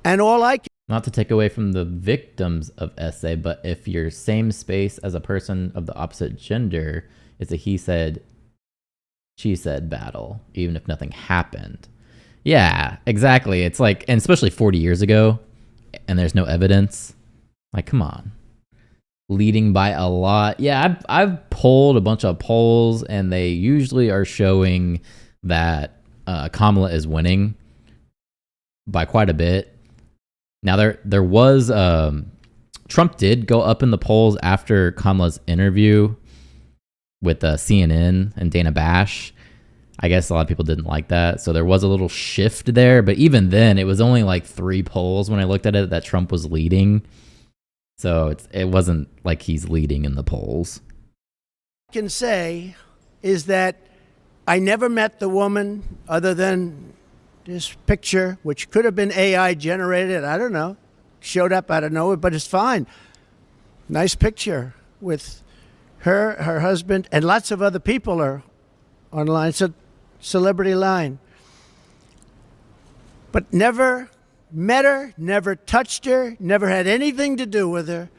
And all I can... Not to take away from the victims of SA, but if you're same space as a person of the opposite gender, it's a he said, she said battle, even if nothing happened. Yeah, exactly. It's like, and especially 40 years ago, and there's no evidence. Like, come on. Leading by a lot. Yeah, I've polled a bunch of polls, and they usually are showing that Kamala is winning by quite a bit. Now, there was Trump did go up in the polls after Kamala's interview with CNN and Dana Bash. I guess a lot of people didn't like that, so there was a little shift there. But even then, it was only like 3 polls when I looked at it that Trump was leading. So it wasn't like he's leading in the polls. I can say is that I never met the woman other than this picture, which could have been AI generated. I don't know. Showed up out of nowhere, but it's fine. Nice picture with her husband, and lots of other people are online. It's a celebrity line. But never met her, never touched her, never had anything to do with her.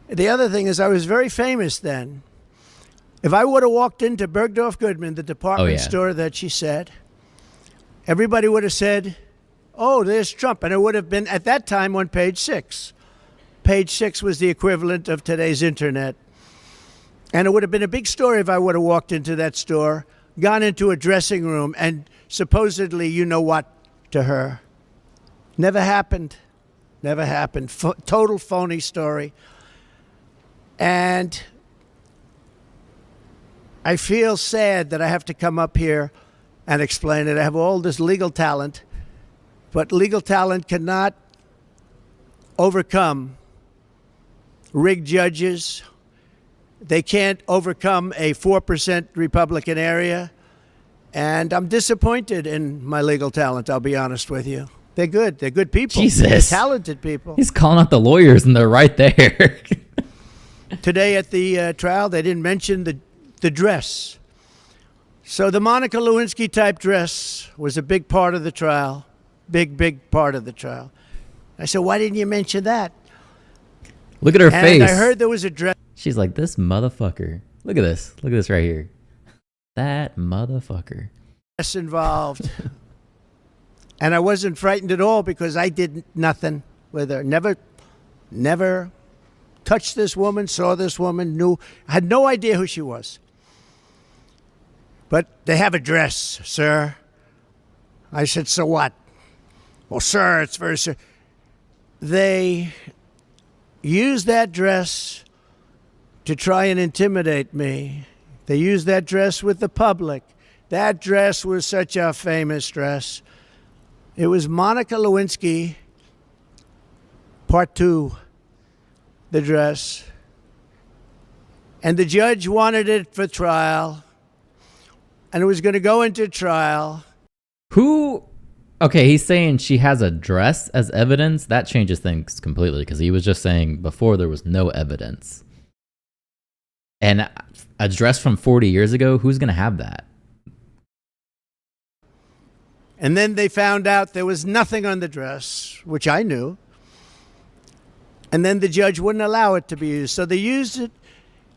The other thing is I was very famous then. If I would have walked into Bergdorf Goodman, the department store that she said, everybody would have said, oh, there's Trump. And it would have been, at that time, on page 6. Page 6 was the equivalent of today's internet. And it would have been a big story if I would have walked into that store, gone into a dressing room, and supposedly, you know what, to her. Never happened. Never happened. Total phony story. And I feel sad that I have to come up here and explain it. I have all this legal talent, but legal talent cannot overcome rigged judges. They can't overcome a 4% Republican area. And I'm disappointed in my legal talent, I'll be honest with you. They're good. They're good people. Jesus. They're talented people. He's calling out the lawyers, and they're right there. Today at the trial, they didn't mention the dress. So the Monica Lewinsky type dress was a big part of the trial. Big part of the trial. I said, why didn't you mention that? Look at her face. I heard there was a dress. She's like, this motherfucker. Look at this. Look at this right here. That motherfucker. Involved. And I wasn't frightened at all because I did nothing with her. Never touched this woman, saw this woman, had no idea who she was. But they have a dress, sir. I said, so what? Well, sir, it's very... They used that dress to try and intimidate me. They used that dress with the public. That dress was such a famous dress. It was Monica Lewinsky, part 2, the dress. And the judge wanted it for trial. And it was going to go into trial. Who? Okay, he's saying she has a dress as evidence. That changes things completely because he was just saying before there was no evidence. And a dress from 40 years ago, who's going to have that? And then they found out there was nothing on the dress, which I knew. And then the judge wouldn't allow it to be used. So they used it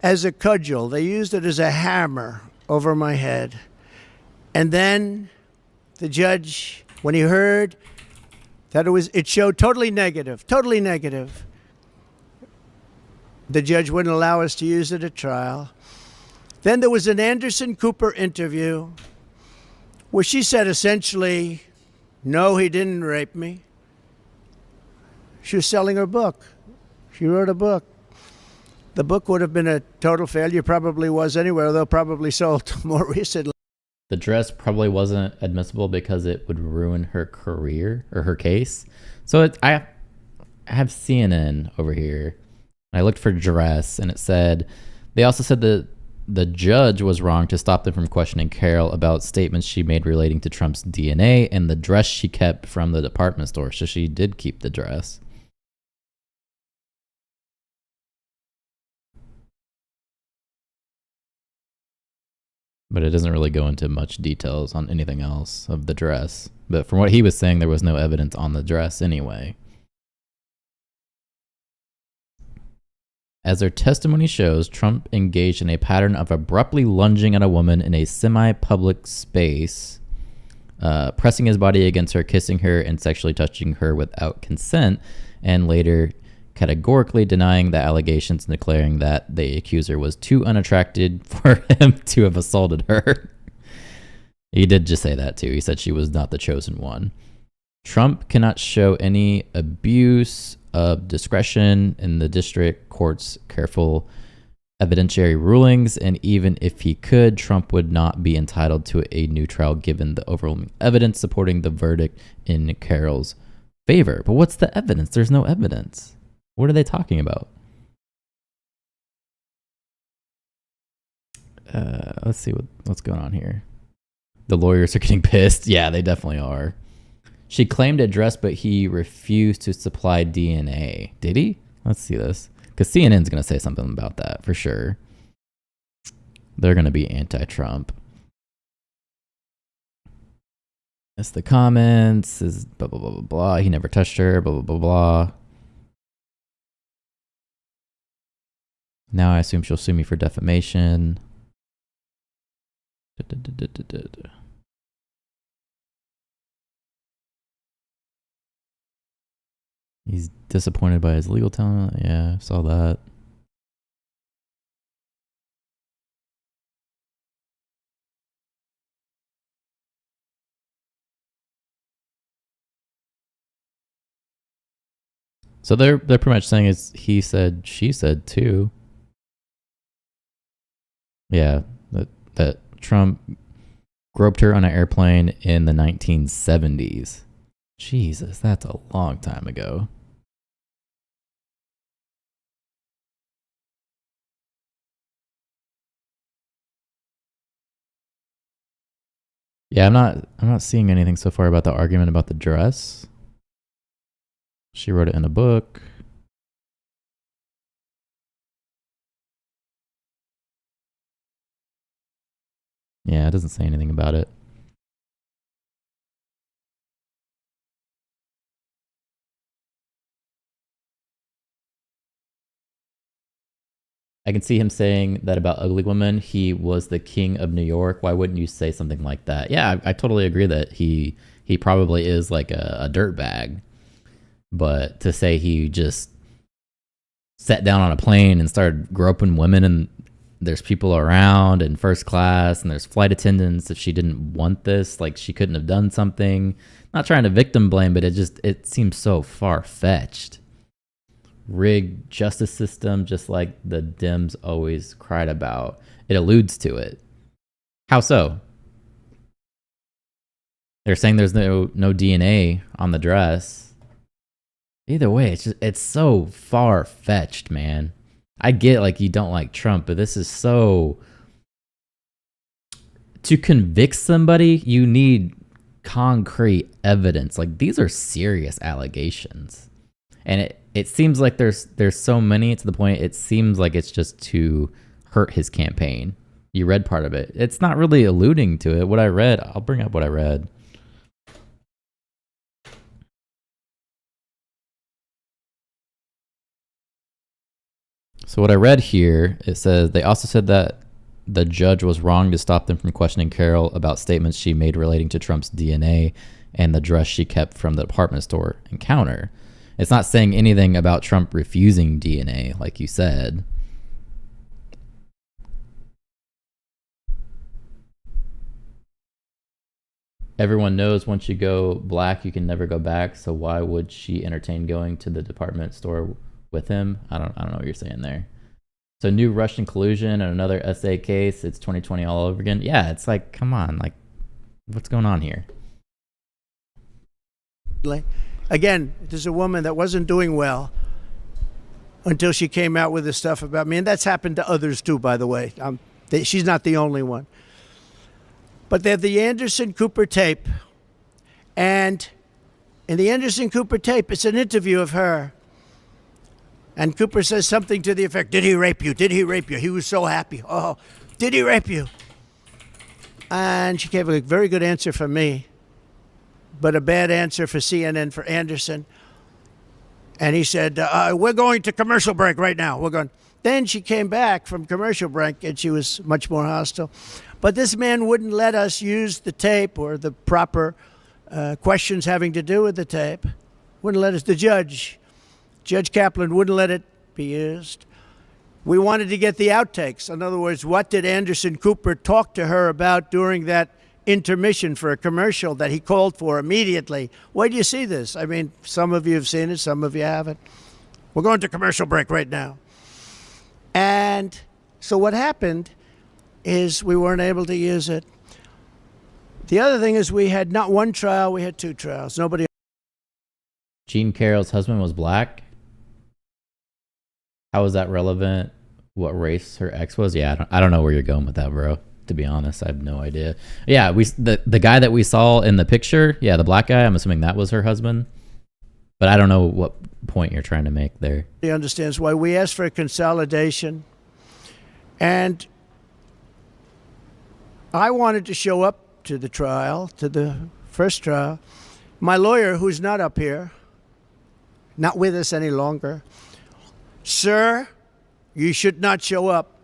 as a cudgel. They used it as a hammer over my head. And then the judge, when he heard that it showed totally negative, the judge wouldn't allow us to use it at trial. Then there was an Anderson Cooper interview where she said essentially, no, he didn't rape me. She was selling her book. She wrote a book. The book would have been a total failure, probably was anyway, although probably sold more recently. The dress probably wasn't admissible because it would ruin her career or her case. So I have CNN over here. I looked for dress, and it said, they also said that the judge was wrong to stop them from questioning Carol about statements she made relating to Trump's DNA and the dress she kept from the department store. So she did keep the dress. But it doesn't really go into much details on anything else of the dress. But from what he was saying, there was no evidence on the dress anyway. As their testimony shows, Trump engaged in a pattern of abruptly lunging at a woman in a semi-public space, pressing his body against her, kissing her, and sexually touching her without consent, and later categorically denying the allegations and declaring that the accuser was too unattracted for him to have assaulted her. He did just say that too. He said she was not the chosen one. Trump cannot show any abuse of discretion in the district court's careful evidentiary rulings, and even if he could, Trump would not be entitled to a new trial given the overwhelming evidence supporting the verdict in Carol's favor. But what's the evidence? There's no evidence. What are they talking about? Let's see what's going on here. The lawyers are getting pissed. Yeah, they definitely are. She claimed a dress, but he refused to supply DNA. Did he? Let's see this. Because CNN's going to say something about that for sure. They're going to be anti-Trump. That's the comments. Is blah, blah, blah, blah, blah. He never touched her. Blah, blah, blah, blah. Now I assume she'll sue me for defamation. He's disappointed by his legal talent. Yeah, saw that. So they're pretty much saying it's he said, she said too. Yeah, that Trump groped her on an airplane in the 1970s. Jesus, that's a long time ago. Yeah, I'm not seeing anything so far about the argument about the dress. She wrote it in a book. Yeah, it doesn't say anything about it. I can see him saying that about Ugly Woman. He was the king of New York. Why wouldn't you say something like that? Yeah, I totally agree that he probably is like a dirtbag. But to say he just sat down on a plane and started groping women and there's people around in first class and there's flight attendants, if she didn't want this, like she couldn't have done something. Not trying to victim blame, but it seems so far-fetched. rigged justice system, just like the Dems always cried about. It alludes to it. How so? They're saying there's no DNA on the dress. Either way, it's so far fetched, man. I get like you don't like Trump, but this is so. To convict somebody, you need concrete evidence. Like, these are serious allegations, and it seems like there's so many to the point it seems like it's just to hurt his campaign. You read part of it. It's not really alluding to it. What I read, I'll bring up what I read. So what I read here, it says they also said that the judge was wrong to stop them from questioning Carol about statements she made relating to Trump's DNA and the dress she kept from the department store encounter. It's not saying anything about Trump refusing DNA, like you said. Everyone knows once you go black, you can never go back. So why would she entertain going to the department store with him? I don't know what you're saying there. So new Russian collusion and another SA case. It's 2020 all over again. Yeah, it's like, come on, like, what's going on here? Again, there's a woman that wasn't doing well until she came out with this stuff about me, and that's happened to others too, by the way. She's not the only one. But they have the Anderson Cooper tape, and in the Anderson Cooper tape, it's an interview of her. And Cooper says something to the effect, "Did he rape you? Did he rape you?" He was so happy. "Oh, did he rape you?" And she gave a very good answer for me, but a bad answer for CNN, for Anderson. And he said, "We're going to commercial break right now. We're going." Then she came back from commercial break, and she was much more hostile. But this man wouldn't let us use the tape or the proper questions having to do with the tape. Wouldn't let us. The Judge Kaplan wouldn't let it be used. We wanted to get the outtakes. In other words, what did Anderson Cooper talk to her about during that intermission for a commercial that he called for immediately? Where do you see this? I mean, some of you have seen it, some of you haven't. We're going to commercial break right now. And so what happened is we weren't able to use it. The other thing is we had not one trial, we had two trials. Nobody. Jean Carroll's husband was black? How is that relevant? What race her ex was? Yeah, I don't know where you're going with that, bro. To be honest, I have no idea. Yeah, the guy that we saw in the picture, yeah, the black guy, I'm assuming that was her husband. But I don't know what point you're trying to make there. He understands why we asked for a consolidation. And I wanted to show up to the trial, to the first trial. My lawyer, who's not up here, not with us any longer, "Sir, you should not show up.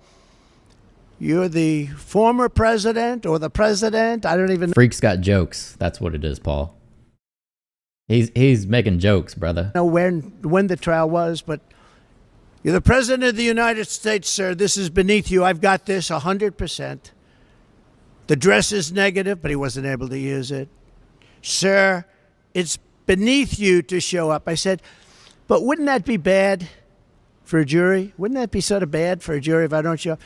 You're the former president or the president. I don't even know." Freak's got jokes. That's what it is, Paul. He's making jokes, brother. Know when the trial was, but "You're the president of the United States, sir. This is beneath you. I've got this 100%. The dress is negative," but he wasn't able to use it. "Sir, it's beneath you to show up." I said, "But wouldn't that be bad for a jury? Wouldn't that be sort of bad for a jury if I don't show up?"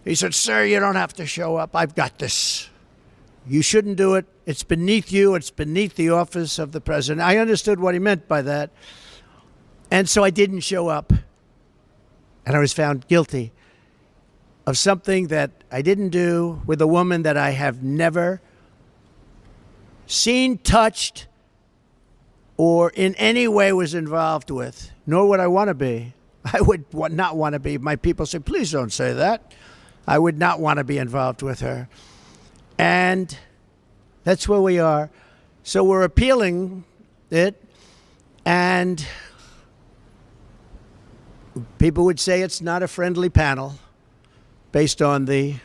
He said, "Sir, you don't have to show up. I've got this. You shouldn't do it. It's beneath you. It's beneath the office of the president." I understood what he meant by that. And so I didn't show up. And I was found guilty of something that I didn't do with a woman that I have never seen, touched, or in any way was involved with, nor would I want to be. I would not want to be. My people say, "Please don't say that." I would not want to be involved with her. And that's where we are. So we're appealing it, and people would say it's not a friendly panel based on the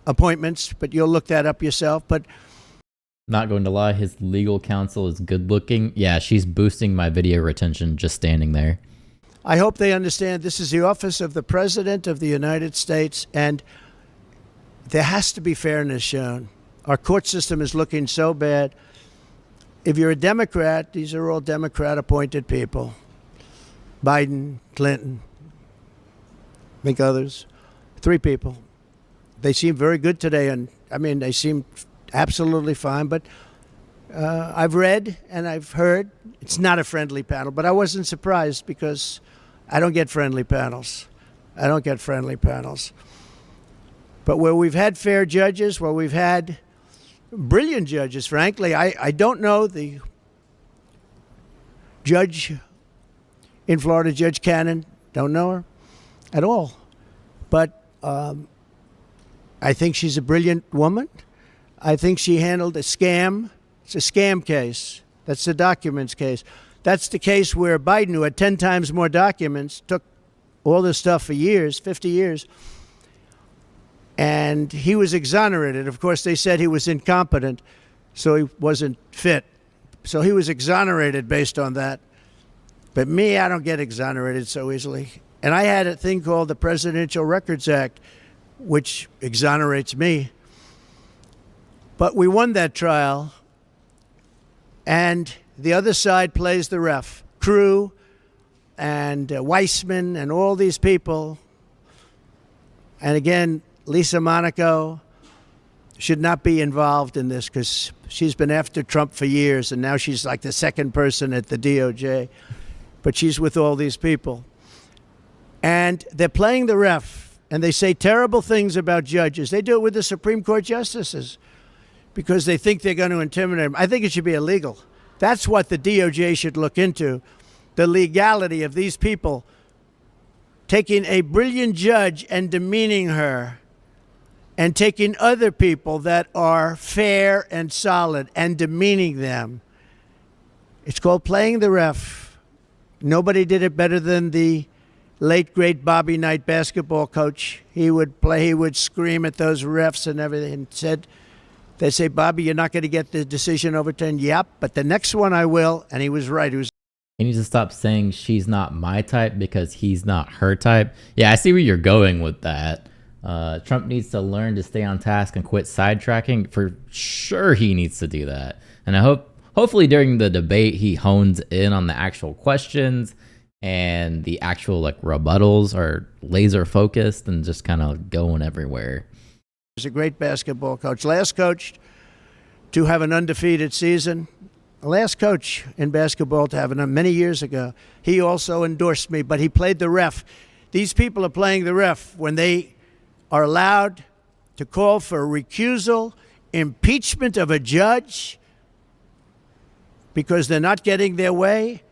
appointments, but you'll look that up yourself. But not going to lie, his legal counsel is good looking. Yeah, she's boosting my video retention just standing there. I hope they understand this is the office of the President of the United States, and there has to be fairness shown. Our court system is looking so bad. If you're a Democrat, these are all Democrat-appointed people. Biden, Clinton, I think others. 3 people. They seem very good today, and I mean, they seem absolutely fine. But I've read and I've heard it's not a friendly panel, but I wasn't surprised because I don't get friendly panels. I don't get friendly panels. But where we've had fair judges, where we've had brilliant judges, frankly, I don't know the judge in Florida, Judge Cannon, don't know her at all. But I think she's a brilliant woman. I think she handled a scam. It's a scam case. That's the documents case. That's the case where Biden, who had 10 times more documents, took all this stuff for years, 50 years, and he was exonerated. Of course, they said he was incompetent, so he wasn't fit. So he was exonerated based on that. But me, I don't get exonerated so easily. And I had a thing called the Presidential Records Act, which exonerates me. But we won that trial, and the other side plays the ref. Crew and Weissman and all these people. And again, Lisa Monaco should not be involved in this because she's been after Trump for years, and now she's like the second person at the DOJ. But she's with all these people. And they're playing the ref, and they say terrible things about judges. They do it with the Supreme Court justices because they think they're going to intimidate them. I think it should be illegal. That's what the DOJ should look into, the legality of these people taking a brilliant judge and demeaning her, and taking other people that are fair and solid and demeaning them. It's called playing the ref. Nobody did it better than the late, great Bobby Knight basketball coach. He would play, he would scream at those refs and everything and said, they say, Bobby, you're not going to get the decision overturned. Yep, but the next one I will. And he was right. He needs to stop saying she's not my type because he's not her type. Yeah, I see where you're going with that. Trump needs to learn to stay on task and quit sidetracking. For sure, he needs to do that. And I hopefully during the debate, he hones in on the actual questions and the actual like rebuttals are laser focused and just kind of going everywhere. He's a great basketball coach. Last coach to have an undefeated season. Last coach in basketball to have it many years ago. He also endorsed me, but he played the ref. These people are playing the ref when they are allowed to call for recusal, impeachment of a judge because they're not getting their way.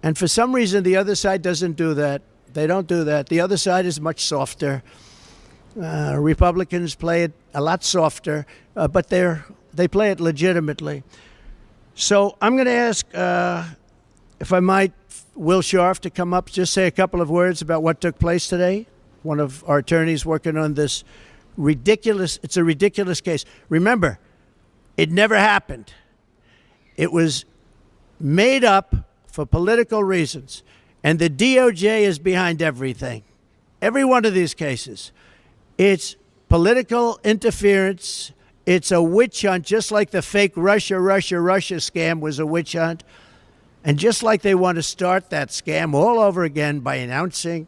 And for some reason, the other side doesn't do that. They don't do that. The other side is much softer. Republicans play it a lot softer, but they play it legitimately. So I'm going to ask, if I might, Will Scharf to come up, just say a couple of words about what took place today. One of our attorneys working on this it's a ridiculous case. Remember, it never happened. It was made up for political reasons. And the DOJ is behind everything. Every one of these cases. It's political interference. It's a witch hunt, just like the fake Russia scam was a witch hunt. And just like they want to start that scam all over again by announcing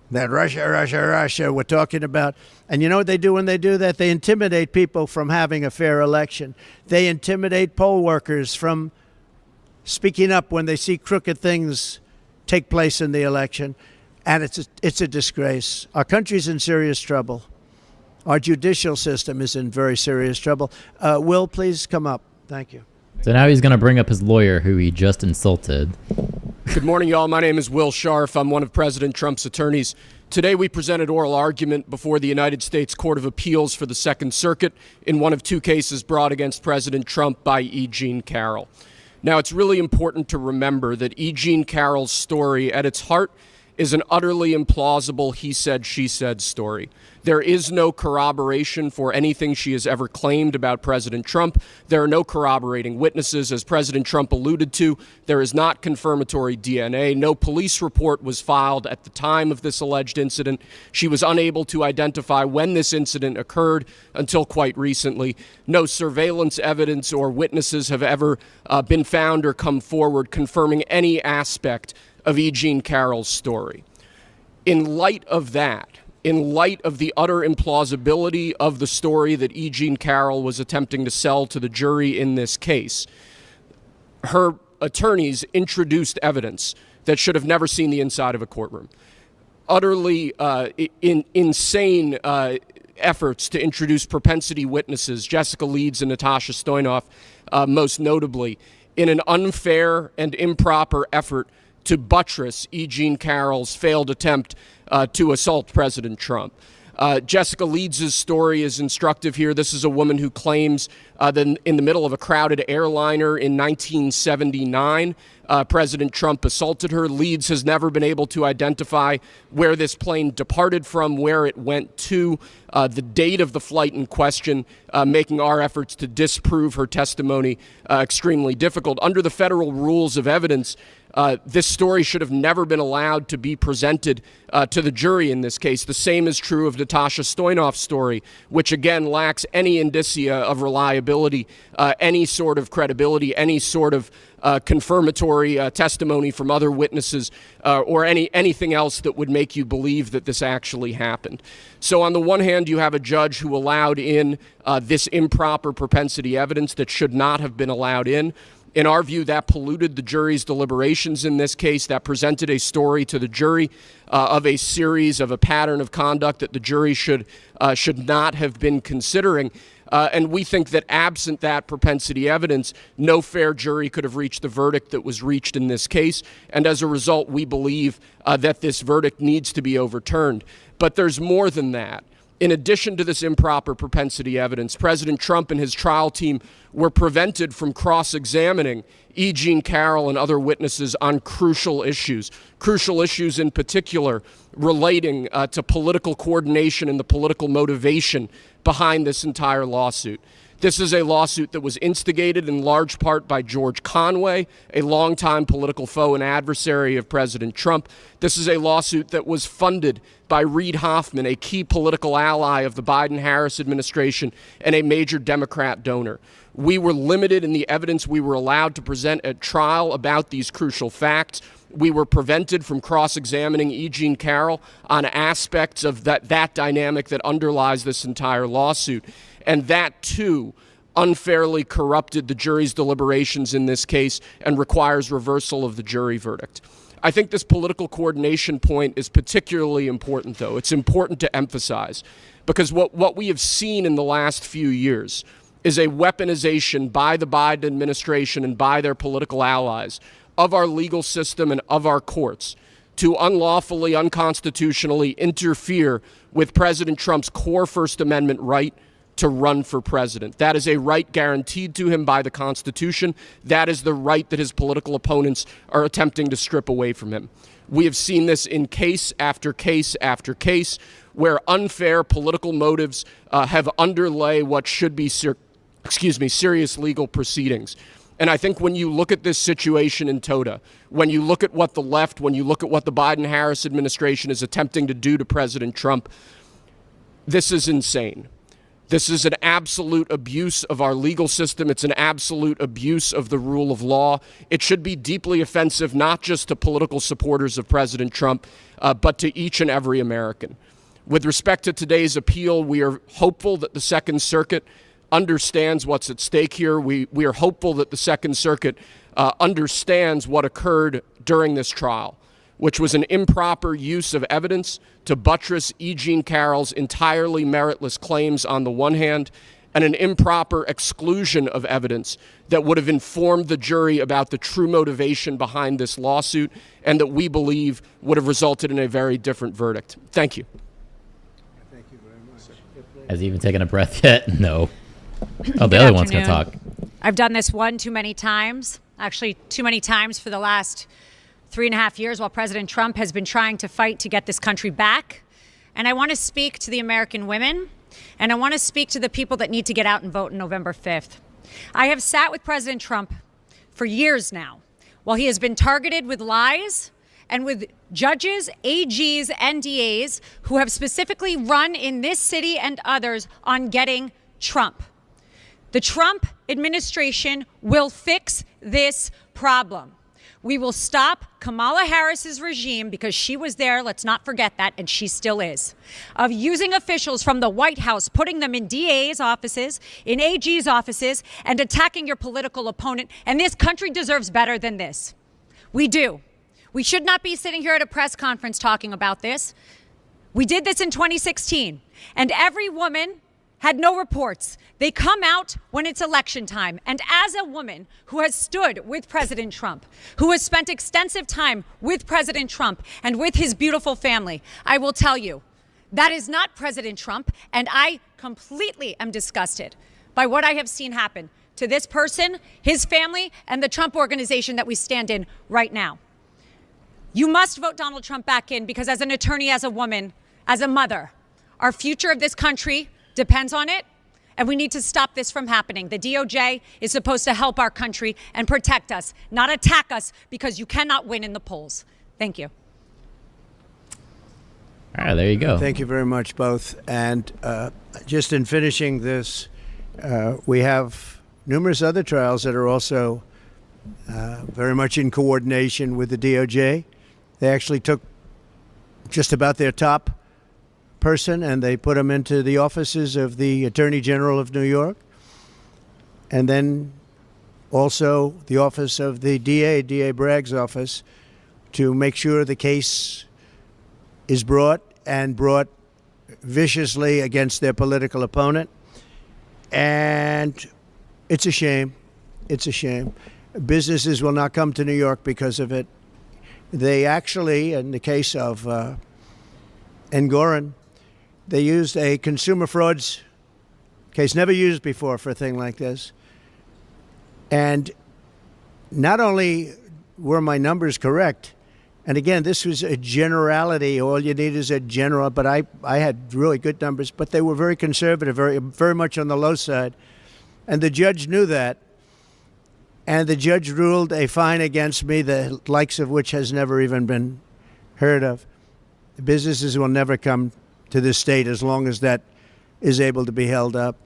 that Russia, we're talking about. And you know what they do when they do that? They intimidate people from having a fair election. They intimidate poll workers from speaking up when they see crooked things take place in the election. And it's a disgrace. Our country's in serious trouble. Our judicial system is in very serious trouble. Will, please come up. Thank you. So now he's going to bring up his lawyer, who he just insulted. Good morning, y'all. My name is Will Scharf. I'm one of President Trump's attorneys. Today, we presented oral argument before the United States Court of Appeals for the Second Circuit in one of 2 cases brought against President Trump by E. Jean Carroll. Now, it's really important to remember that E. Jean Carroll's story at its heart is an utterly implausible he said, she said story. There is no corroboration for anything she has ever claimed about President Trump. There are no corroborating witnesses, as President Trump alluded to. There is not confirmatory DNA. No police report was filed at the time of this alleged incident. She was unable to identify when this incident occurred until quite recently. No surveillance evidence or witnesses have ever been found or come forward confirming any aspect of E. Jean Carroll's story. In light of that, in light of the utter implausibility of the story that E. Jean Carroll was attempting to sell to the jury in this case, her attorneys introduced evidence that should have never seen the inside of a courtroom. Utterly insane efforts to introduce propensity witnesses, Jessica Leeds and Natasha Stoynoff, most notably, in an unfair and improper effort to buttress E. Jean Carroll's failed attempt to assault President Trump. Jessica Leeds' story is instructive here. This is a woman who claims that in the middle of a crowded airliner in 1979, President Trump assaulted her. Leeds has never been able to identify where this plane departed from, where it went to, the date of the flight in question, making our efforts to disprove her testimony extremely difficult. Under the federal rules of evidence, this story should have never been allowed to be presented to the jury in this case. The same is true of Natasha Stoynoff's story, which again lacks any indicia of reliability, any sort of credibility, any sort of confirmatory testimony from other witnesses, or anything else that would make you believe that this actually happened. So on the one hand, you have a judge who allowed in this improper propensity evidence that should not have been allowed in. In our view, that polluted the jury's deliberations in this case. That presented a story to the jury of a series of a pattern of conduct that the jury should not have been considering. And we think that absent that propensity evidence, no fair jury could have reached the verdict that was reached in this case. And as a result, we believe that this verdict needs to be overturned. But there's more than that. In addition to this improper propensity evidence, President Trump and his trial team were prevented from cross-examining E. Jean Carroll and other witnesses on crucial issues in particular relating to political coordination and the political motivation behind this entire lawsuit. This is a lawsuit that was instigated in large part by George Conway, a longtime political foe and adversary of President Trump. This is a lawsuit that was funded by Reid Hoffman, a key political ally of the Biden-Harris administration and a major Democrat donor. We were limited in the evidence we were allowed to present at trial about these crucial facts. We were prevented from cross-examining E. Jean Carroll on aspects of that dynamic that underlies this entire lawsuit. And that, too, unfairly corrupted the jury's deliberations in this case and requires reversal of the jury verdict. I think this political coordination point is particularly important, though. It's important to emphasize because what we have seen in the last few years is a weaponization by the Biden administration and by their political allies of our legal system and of our courts to unlawfully, unconstitutionally interfere with President Trump's core First Amendment right to run for president. That is a right guaranteed to him by the Constitution. That is the right that his political opponents are attempting to strip away from him. We have seen this in case after case after case where unfair political motives have underlay what should be serious legal proceedings. And I think when you look at this situation in toto, when you look at what the left, when you look at what the Biden-Harris administration is attempting to do to President Trump, this is insane. This is an absolute abuse of our legal system. It's an absolute abuse of the rule of law. It should be deeply offensive, not just to political supporters of President Trump, but to each and every American. With respect to today's appeal, we are hopeful that the Second Circuit understands what's at stake here. We are hopeful that the Second Circuit understands what occurred during this trial, which was an improper use of evidence to buttress E. Jean Carroll's entirely meritless claims on the one hand, and an improper exclusion of evidence that would have informed the jury about the true motivation behind this lawsuit and that we believe would have resulted in a very different verdict. Thank you. Thank you very much. Has he even taken a breath yet? No. Oh, the Good other one's going to afternoon. talk. I've done this one too many times, actually too many times for the last 3.5 years while President Trump has been trying to fight to get this country back. And I want to speak to the American women, and I want to speak to the people that need to get out and vote on November 5th. I have sat with President Trump for years now while he has been targeted with lies and with judges, AGs, and DAs who have specifically run in this city and others on getting Trump. The Trump administration will fix this problem. We will stop Kamala Harris's regime, because she was there, let's not forget that, and she still is, of using officials from the White House, putting them in DA's offices, in AG's offices, and attacking your political opponent. And this country deserves better than this. We do. We should not be sitting here at a press conference talking about this. We did this in 2016, and every woman had no reports. They come out when it's election time. And as a woman who has stood with President Trump, who has spent extensive time with President Trump and with his beautiful family, I will tell you, that is not President Trump, and I completely am disgusted by what I have seen happen to this person, his family, and the Trump organization that we stand in right now. You must vote Donald Trump back in, because as an attorney, as a woman, as a mother, our future of this country depends on it, and we need to stop this from happening. The DOJ is supposed to help our country and protect us, not attack us, because you cannot win in the polls. Thank you. All right, there you go. Thank you very much, both. And just in finishing this, we have numerous other trials that are also very much in coordination with the DOJ. They actually took just about their top person and they put him into the offices of the Attorney General of New York, and then also the office of the DA Bragg's office, to make sure the case is brought viciously against their political opponent. And it's a shame. It's a shame. Businesses will not come to New York because of it. They actually, in the case of Engoron, they used a consumer frauds case, never used before for a thing like this. And not only were my numbers correct, and again, this was a generality. All you need is a general, but I had really good numbers, but they were very conservative, very much on the low side. And the judge knew that. And the judge ruled a fine against me, the likes of which has never even been heard of. Businesses will never come to this state as long as that is able to be held up,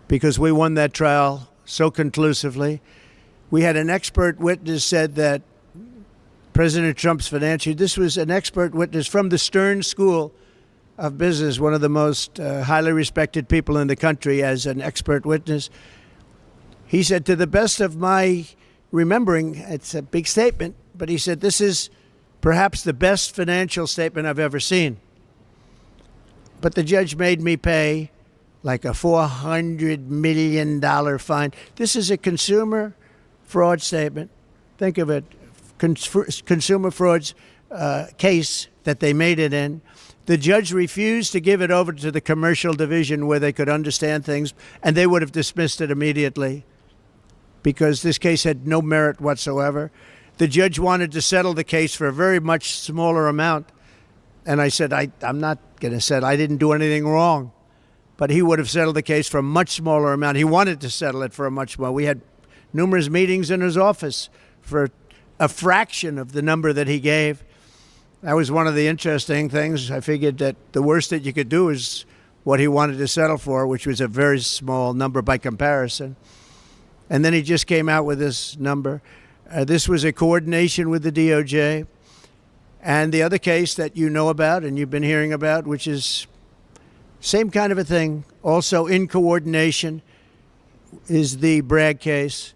because we won that trial so conclusively. We had an expert witness said that President Trump's financial, this was an expert witness from the Stern School of Business, one of the most highly respected people in the country, as an expert witness. He said, to the best of my remembering, it's a big statement, but he said, this is perhaps the best financial statement I've ever seen. But the judge made me pay like a $400 million fine. This is a consumer fraud statement. Think of it, consumer frauds case that they made it in. The judge refused to give it over to the commercial division where they could understand things, and they would have dismissed it immediately because this case had no merit whatsoever. The judge wanted to settle the case for a very much smaller amount. And I said, I'm not going to settle. I didn't do anything wrong. But he would have settled the case for a much smaller amount. He wanted to settle it for a much more. We had numerous meetings in his office for a fraction of the number that he gave. That was one of the interesting things. I figured that the worst that you could do is what he wanted to settle for, which was a very small number by comparison. And then he just came out with this number. This was a coordination with the DOJ. And the other case that you know about and you've been hearing about, which is same kind of a thing, also in coordination, is the Bragg case.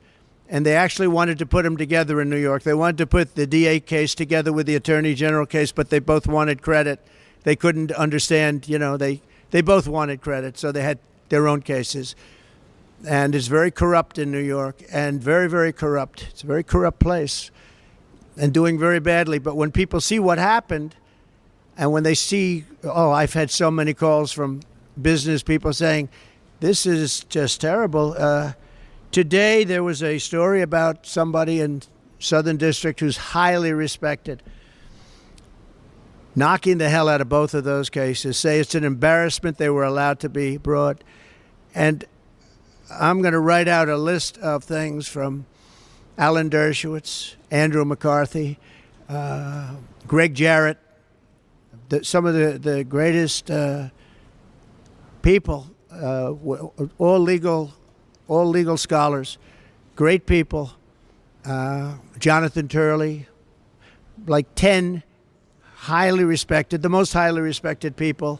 And they actually wanted to put them together in New York. They wanted to put the DA case together with the Attorney General case, but they both wanted credit. They couldn't understand, they both wanted credit, so they had their own cases. And it's very corrupt in New York, and very, very corrupt. It's a very corrupt place and doing very badly. But when people see what happened, and when they see, I've had so many calls from business people saying, this is just terrible. Today, there was a story about somebody in Southern District who's highly respected, knocking the hell out of both of those cases, say it's an embarrassment they were allowed to be brought. And I'm going to write out a list of things from Alan Dershowitz, Andrew McCarthy, Greg Jarrett, some of the greatest people, all legal scholars, great people Jonathan Turley, like 10 highly respected, the most highly respected people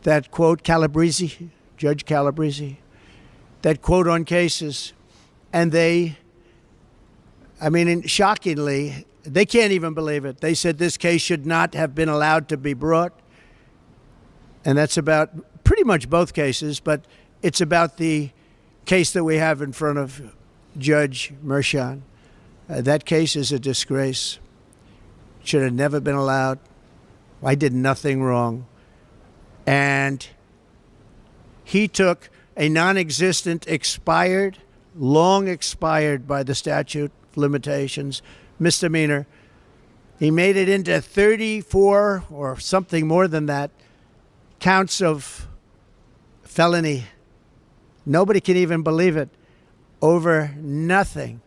that quote Calabrese, Judge Calabrese, that quote on cases. And shockingly, they can't even believe it. They said this case should not have been allowed to be brought. And that's about pretty much both cases, but it's about the case that we have in front of Judge Merchan. That case is a disgrace. Should have never been allowed. I did nothing wrong. And he took a non-existent, expired, long expired by the statute of limitations, misdemeanor. He made it into 34 or something more than that counts of felony. Nobody can even believe it. Over nothing.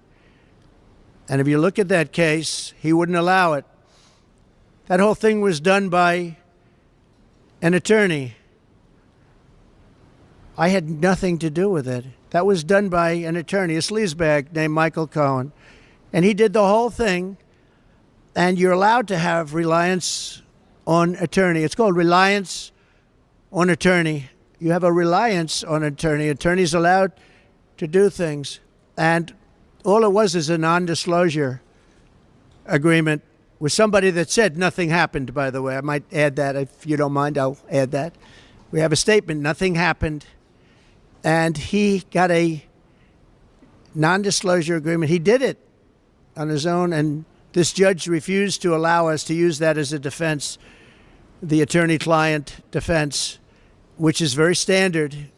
And if you look at that case, he wouldn't allow it. That whole thing was done by an attorney. I had nothing to do with it. That was done by an attorney, a sleazebag named Michael Cohen. And he did the whole thing. And you're allowed to have reliance on attorney. It's called reliance on attorney. You have a reliance on attorney. Attorney's allowed to do things. And all it was is a non-disclosure agreement with somebody that said nothing happened, by the way. I might add that. If you don't mind, I'll add that. We have a statement, nothing happened. And he got a non-disclosure agreement. He did it on his own, and this judge refused to allow us to use that as a defense, the attorney-client defense, which is very standard.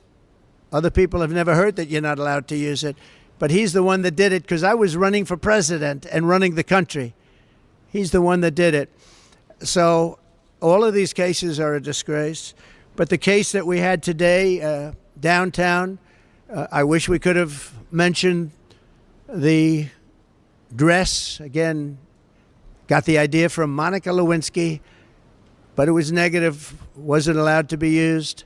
Other people have never heard that you're not allowed to use it. But he's the one that did it because I was running for president and running the country. He's the one that did it. So all of these cases are a disgrace. But the case that we had today downtown, I wish we could have mentioned the dress. Again, got the idea from Monica Lewinsky, but it was negative, wasn't allowed to be used.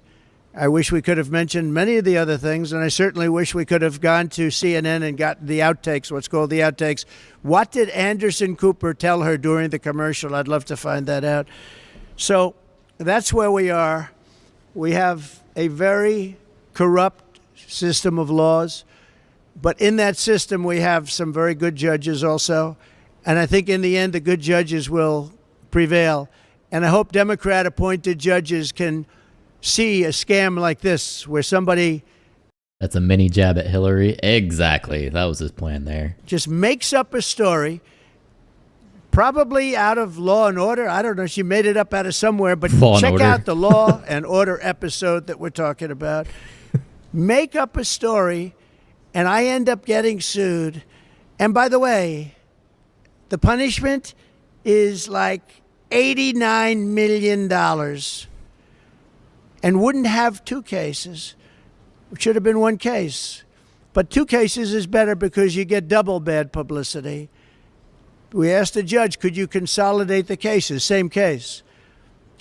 I wish we could have mentioned many of the other things, and I certainly wish we could have gone to CNN and got the outtakes, what's called the outtakes. What did Anderson Cooper tell her during the commercial? I'd love to find that out. So that's where we are. We have a very corrupt system of laws, but in that system we have some very good judges also, and I think in the end the good judges will prevail. And I hope Democrat-appointed judges can see a scam like this where somebody... That's a mini jab at Hillary. Exactly. That was his plan there. Just makes up a story, probably out of Law and Order. I don't know. She made it up out of somewhere, but check out the Law and Order episode that we're talking about. Make up a story, and I end up getting sued. And by the way, the punishment is like $89 million. And wouldn't have two cases. It should have been one case. But two cases is better because you get double bad publicity. We asked the judge, could you consolidate the cases, same case?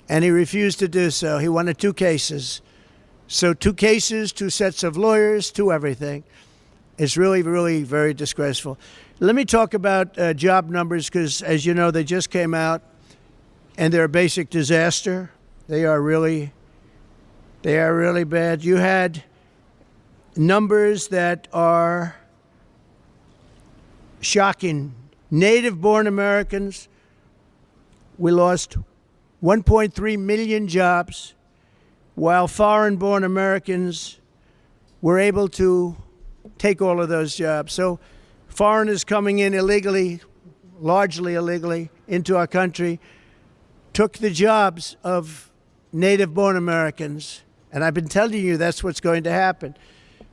And he refused to do so. He wanted two cases. So two cases, two sets of lawyers, two everything. It's really, really very disgraceful. Let me talk about job numbers because, as you know, they just came out and they're a basic disaster. They are really bad. You had numbers that are shocking. Native-born Americans, we lost 1.3 million jobs, while foreign-born Americans were able to take all of those jobs. So foreigners coming in illegally, largely illegally, into our country, took the jobs of native-born Americans. And I've been telling you that's what's going to happen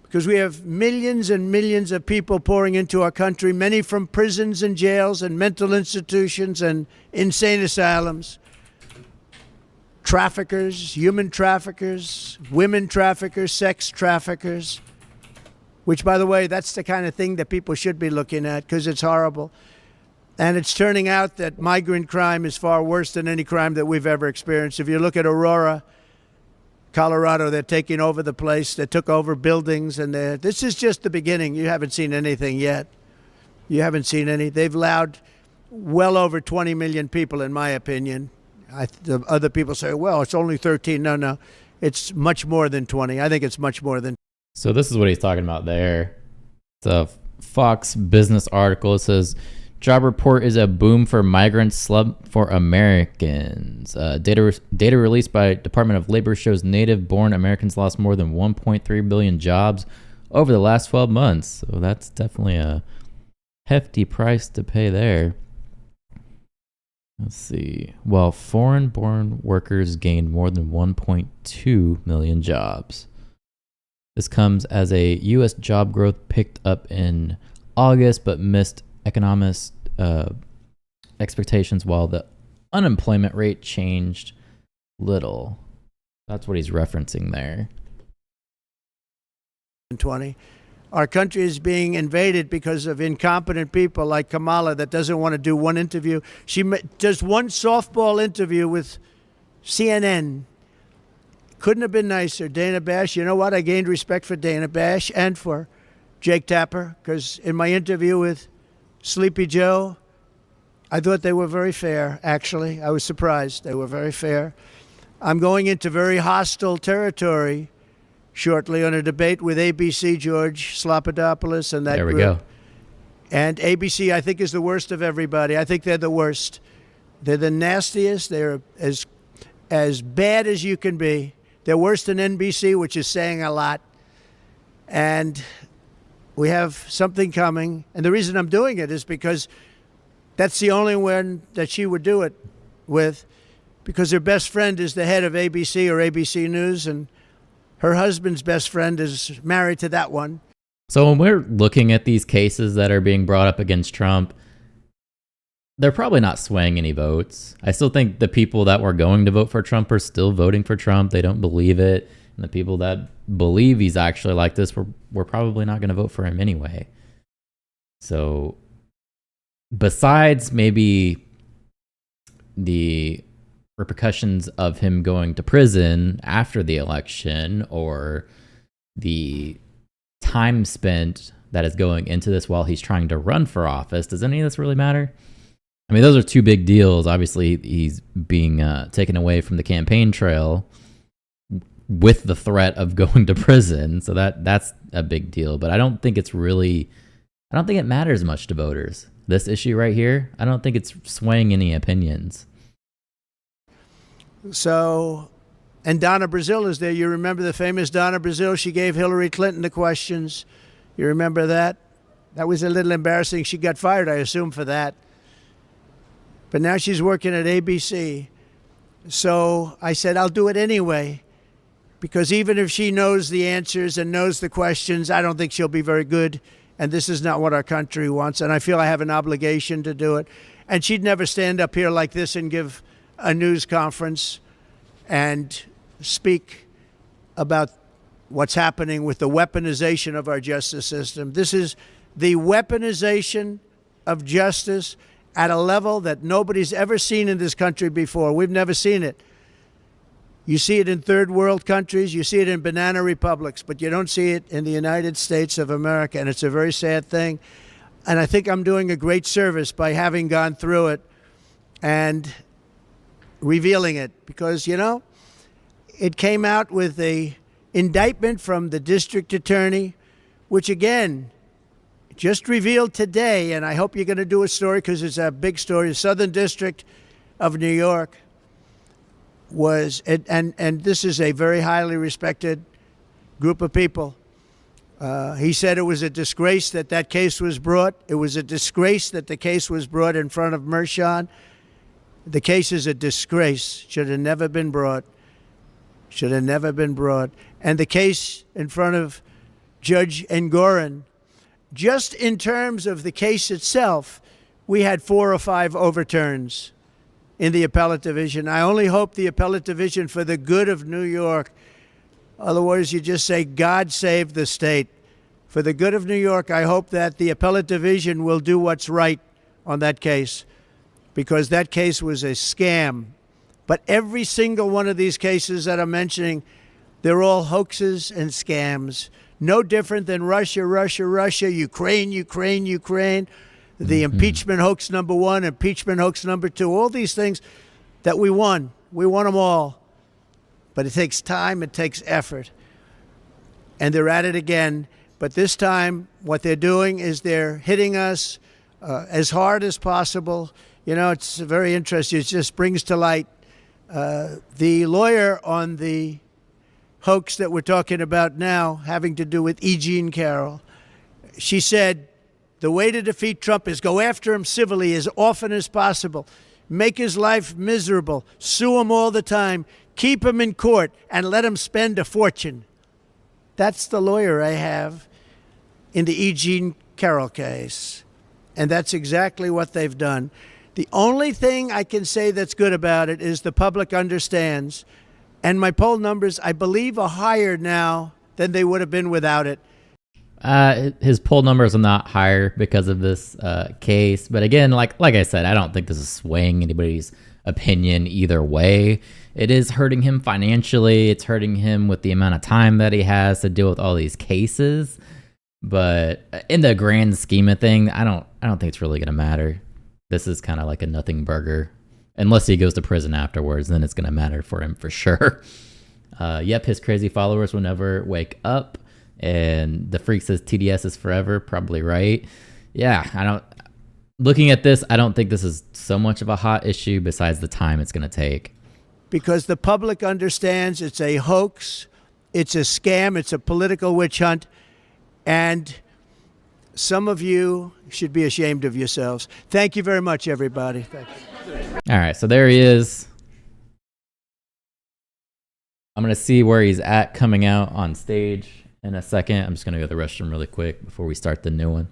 because we have millions and millions of people pouring into our country, many from prisons and jails and mental institutions and insane asylums. Traffickers, human traffickers, women traffickers, sex traffickers, which, by the way, that's the kind of thing that people should be looking at because it's horrible. And it's turning out that migrant crime is far worse than any crime that we've ever experienced. If you look at Aurora, Colorado, they're taking over the place. They took over buildings, and this is just the beginning. You haven't seen anything yet. You haven't seen any. They've allowed well over 20 million people, in my opinion. The other people say, well, it's only 13. No, no. It's much more than 20. I think it's much more than. So this is what he's talking about there. It's a Fox Business article. It says, job report is a boom for migrants, slump for Americans. Data released by Department of Labor shows native-born Americans lost more than 1.3 billion jobs over the last 12 months. So that's definitely a hefty price to pay there. Let's see. While foreign-born workers gained more than 1.2 million jobs. This comes as a U.S. job growth picked up in August but missed economic expectations, while the unemployment rate changed little. That's what he's referencing there. 20. Our country is being invaded because of incompetent people like Kamala that doesn't want to do one interview. She does one softball interview with CNN. Couldn't have been nicer. Dana Bash, you know what? I gained respect for Dana Bash and for Jake Tapper, because in my interview with Sleepy Joe, I thought they were very fair, actually. I was surprised. They were very fair. I'm going into very hostile territory shortly on a debate with ABC, George Slopadopoulos, and that There we group. go. And ABC, I think, is the worst of everybody. I think they're the worst. They're the nastiest. They're as bad as you can be. They're worse than NBC, which is saying a lot. And we have something coming. And the reason I'm doing it is because that's the only one that she would do it with, because her best friend is the head of ABC or ABC News, and her husband's best friend is married to that one. So when we're looking at these cases that are being brought up against Trump, they're probably not swaying any votes. I still think the people that were going to vote for Trump are still voting for Trump. They don't believe it. And the people that believe he's actually like this, we're probably not going to vote for him anyway. So besides maybe the repercussions of him going to prison after the election, or the time spent that is going into this while he's trying to run for office, does any of this really matter? I mean, those are two big deals. Obviously, he's being taken away from the campaign trail with the threat of going to prison. So that's a big deal. But I don't think it matters much to voters. This issue right here, I don't think it's swaying any opinions. So, and Donna Brazile is there. You remember the famous Donna Brazile? She gave Hillary Clinton the questions. You remember that? That was a little embarrassing. She got fired, I assume, for that. But now she's working at ABC. So I said, I'll do it anyway, because even if she knows the answers and knows the questions, I don't think she'll be very good. And this is not what our country wants. And I feel I have an obligation to do it. And she'd never stand up here like this and give a news conference and speak about what's happening with the weaponization of our justice system. This is the weaponization of justice at a level that nobody's ever seen in this country before. We've never seen it. You see it in third world countries, you see it in banana republics, but you don't see it in the United States of America, and it's a very sad thing. And I think I'm doing a great service by having gone through it and revealing it, because, you know, it came out with a indictment from the district attorney, which again, just revealed today, and I hope you're going to do a story because it's a big story. The Southern District of New York was, and this is a very highly respected group of people. He said it was a disgrace that that case was brought. It was a disgrace that the case was brought in front of Mershon. The case is a disgrace. Should have never been brought. Should have never been brought. And the case in front of Judge Engoron, just in terms of the case itself, we had 4 or 5 overturns in the appellate division. I only hope the appellate division, for the good of New York, otherwise you just say, God save the state. For the good of New York, I hope that the appellate division will do what's right on that case, because that case was a scam. But every single one of these cases that I'm mentioning, they're all hoaxes and scams. No different than Russia, Russia, Russia, Ukraine, Ukraine, Ukraine. the impeachment hoax number one, impeachment hoax number two, all these things that we won. We won them all. But it takes time, it takes effort. And they're at it again. But this time, what they're doing is they're hitting us as hard as possible. You know, it's very interesting. It just brings to light the lawyer on the hoax that we're talking about now, having to do with E. Jean Carroll. She said, the way to defeat Trump is go after him civilly as often as possible, make his life miserable, sue him all the time, keep him in court, and let him spend a fortune. That's the lawyer I have in the E. Jean Carroll case. And that's exactly what they've done. The only thing I can say that's good about it is the public understands. And my poll numbers, I believe, are higher now than they would have been without it. His poll numbers are not higher because of this case. But again, like I said, I don't think this is swaying anybody's opinion either way. It is hurting him financially. It's hurting him with the amount of time that he has to deal with all these cases. But in the grand scheme of thing, I don't think it's really going to matter. This is kind of like a nothing burger. Unless he goes to prison afterwards, then it's going to matter for him for sure. Yep, his crazy followers will never wake up. And the freak says TDS is forever. Probably right. Yeah, looking at this, I don't think this is so much of a hot issue besides the time it's going to take. Because the public understands it's a hoax, it's a scam, it's a political witch hunt, and some of you should be ashamed of yourselves. Thank you very much, everybody. Thank you. All right, so there he is. I'm going to see where he's at coming out on stage in a second. I'm just going to go to the restroom really quick before we start the new one.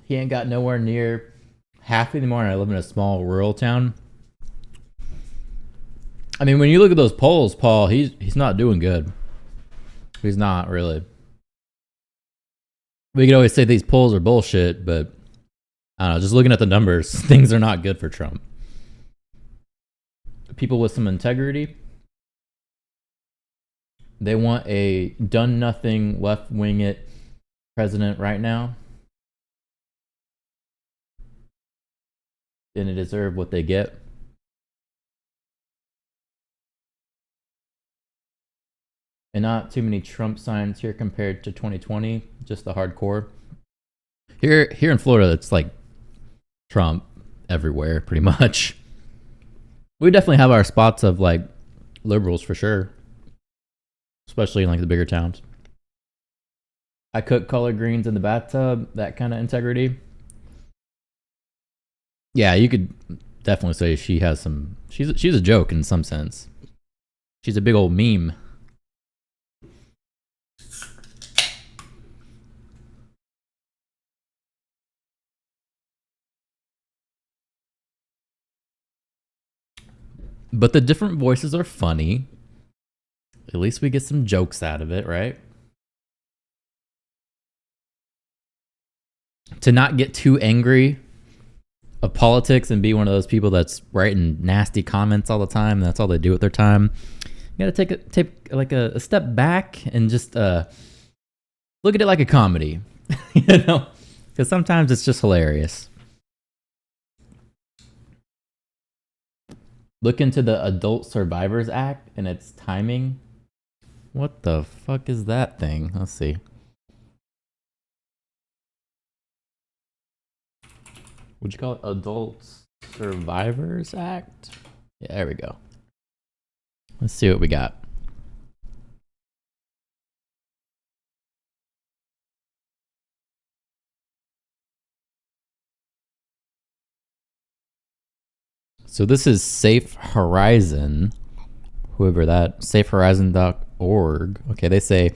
He ain't got nowhere near half anymore, and I live in a small rural town. I mean, when you look at those polls, Paul, he's not doing good. He's not really. We could always say these polls are bullshit, but I don't know. Just looking at the numbers, things are not good for Trump. People with some integrity, they want a done-nothing, left-wing it president right now. didn't deserve what they get. And not too many Trump signs here compared to 2020, just the hardcore. Here in Florida, it's like Trump everywhere, pretty much. We definitely have our spots of like liberals for sure, especially in like the bigger towns. I cook collard greens in the bathtub, that kind of integrity. Yeah, you could definitely say she has some. She's a joke in some sense. She's a big old meme. But the different voices are funny. At least we get some jokes out of it, right? To not get too angry of politics and be one of those people that's writing nasty comments all the time. That's all they do with their time. You gotta take like a step back and just look at it like a comedy, you know, because sometimes it's just hilarious. Look into the Adult Survivors Act and its timing. What the fuck is that thing? Let's see. What'd you call it? Adult Survivors Act? Yeah, there we go. Let's see what we got. So this is Safe Horizon, whoever that, safehorizon.org. Okay, they say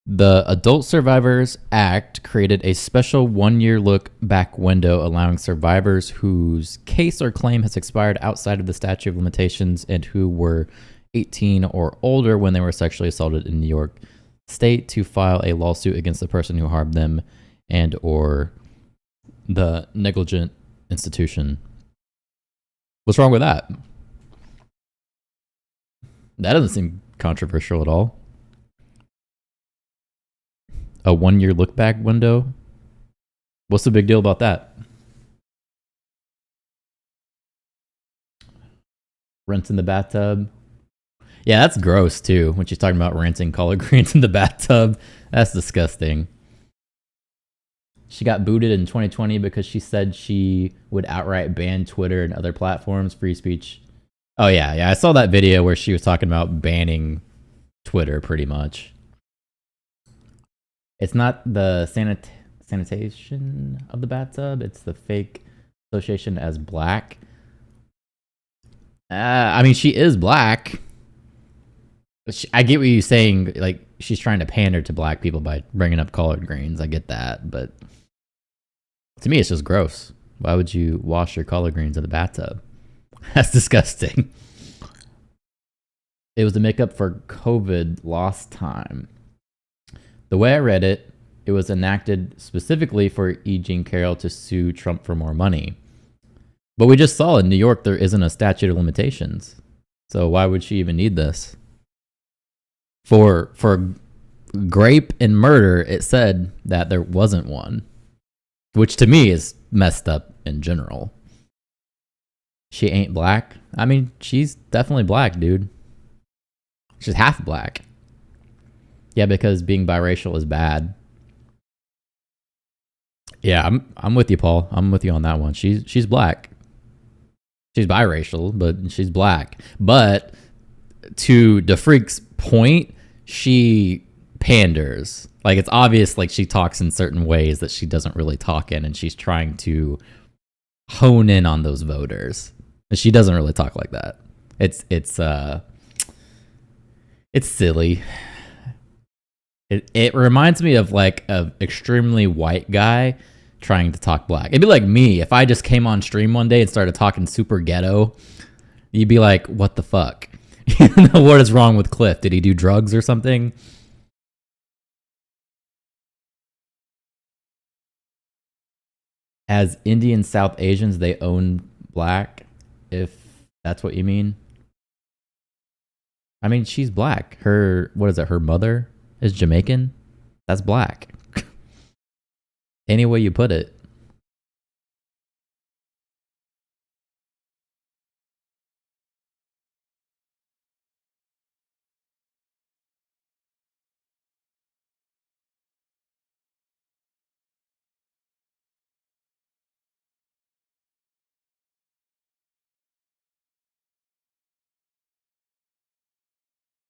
the Adult Survivors Act created a special 1-year look back window allowing survivors whose case or claim has expired outside of the statute of limitations and who were 18 or older when they were sexually assaulted in New York State to file a lawsuit against the person who harmed them and or the negligent institution. What's wrong with that? That doesn't seem controversial at all. A 1-year look back window? What's the big deal about that? Rinse in the bathtub. Yeah, that's gross too. When she's talking about rinsing collard greens in the bathtub. That's disgusting. She got booted in 2020 because she said she would outright ban Twitter and other platforms, free speech. Oh, yeah. I saw that video where she was talking about banning Twitter pretty much. It's not the sanitation of the bathtub. It's the fake association as black. I mean, she is black. I get what you're saying. Like, she's trying to pander to black people by bringing up collard greens. I get that. But to me, it's just gross. Why would you wash your collard greens in the bathtub? That's disgusting. It was to make up for COVID lost time. The way I read it, it was enacted specifically for E. Jean Carroll to sue Trump for more money. But we just saw in New York there isn't a statute of limitations. So why would she even need this? For grape and murder, it said that there wasn't one. Which to me is messed up in general. She ain't black. I mean, she's definitely black, dude. She's half black. Yeah, because being biracial is bad. Yeah, I'm with you, Paul. I'm with you on that one. She's black. She's biracial, but she's black. But to DeFreak's point, she panders. Like, it's obvious, like, she talks in certain ways that she doesn't really talk in, and she's trying to hone in on those voters. And she doesn't really talk like that. It's silly. It reminds me of like an extremely white guy trying to talk black. It'd be like me if I just came on stream one day and started talking super ghetto. You'd be like, "What the fuck? What is wrong with Cliff? Did he do drugs or something?" As Indian South Asians, they own black, if that's what you mean. I mean, she's black. Her mother is Jamaican. That's black. Any way you put it.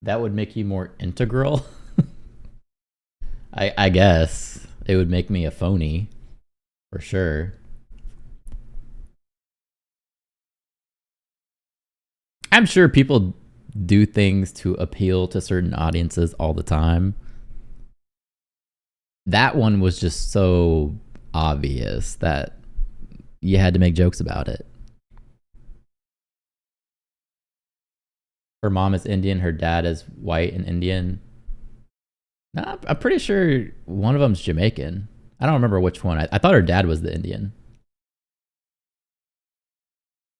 That would make you more integral. I guess it would make me a phony for sure. I'm sure people do things to appeal to certain audiences all the time. That one was just so obvious that you had to make jokes about it. Her mom is Indian, her dad is white and Indian. Nah, I'm pretty sure one of them's Jamaican. I don't remember which one. I thought her dad was the Indian.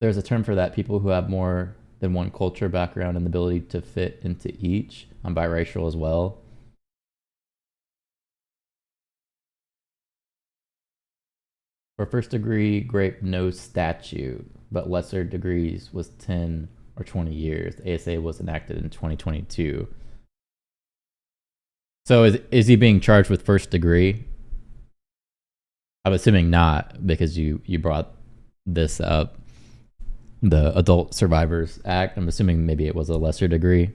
There's a term for that, people who have more than one culture background and the ability to fit into each. I'm biracial as well. For first degree rape, no statute, but lesser degrees was 10 or 20 years. The ASA was enacted in 2022. So is he being charged with first degree? I'm assuming not, because you brought this up, the Adult Survivors Act. I'm assuming maybe it was a lesser degree.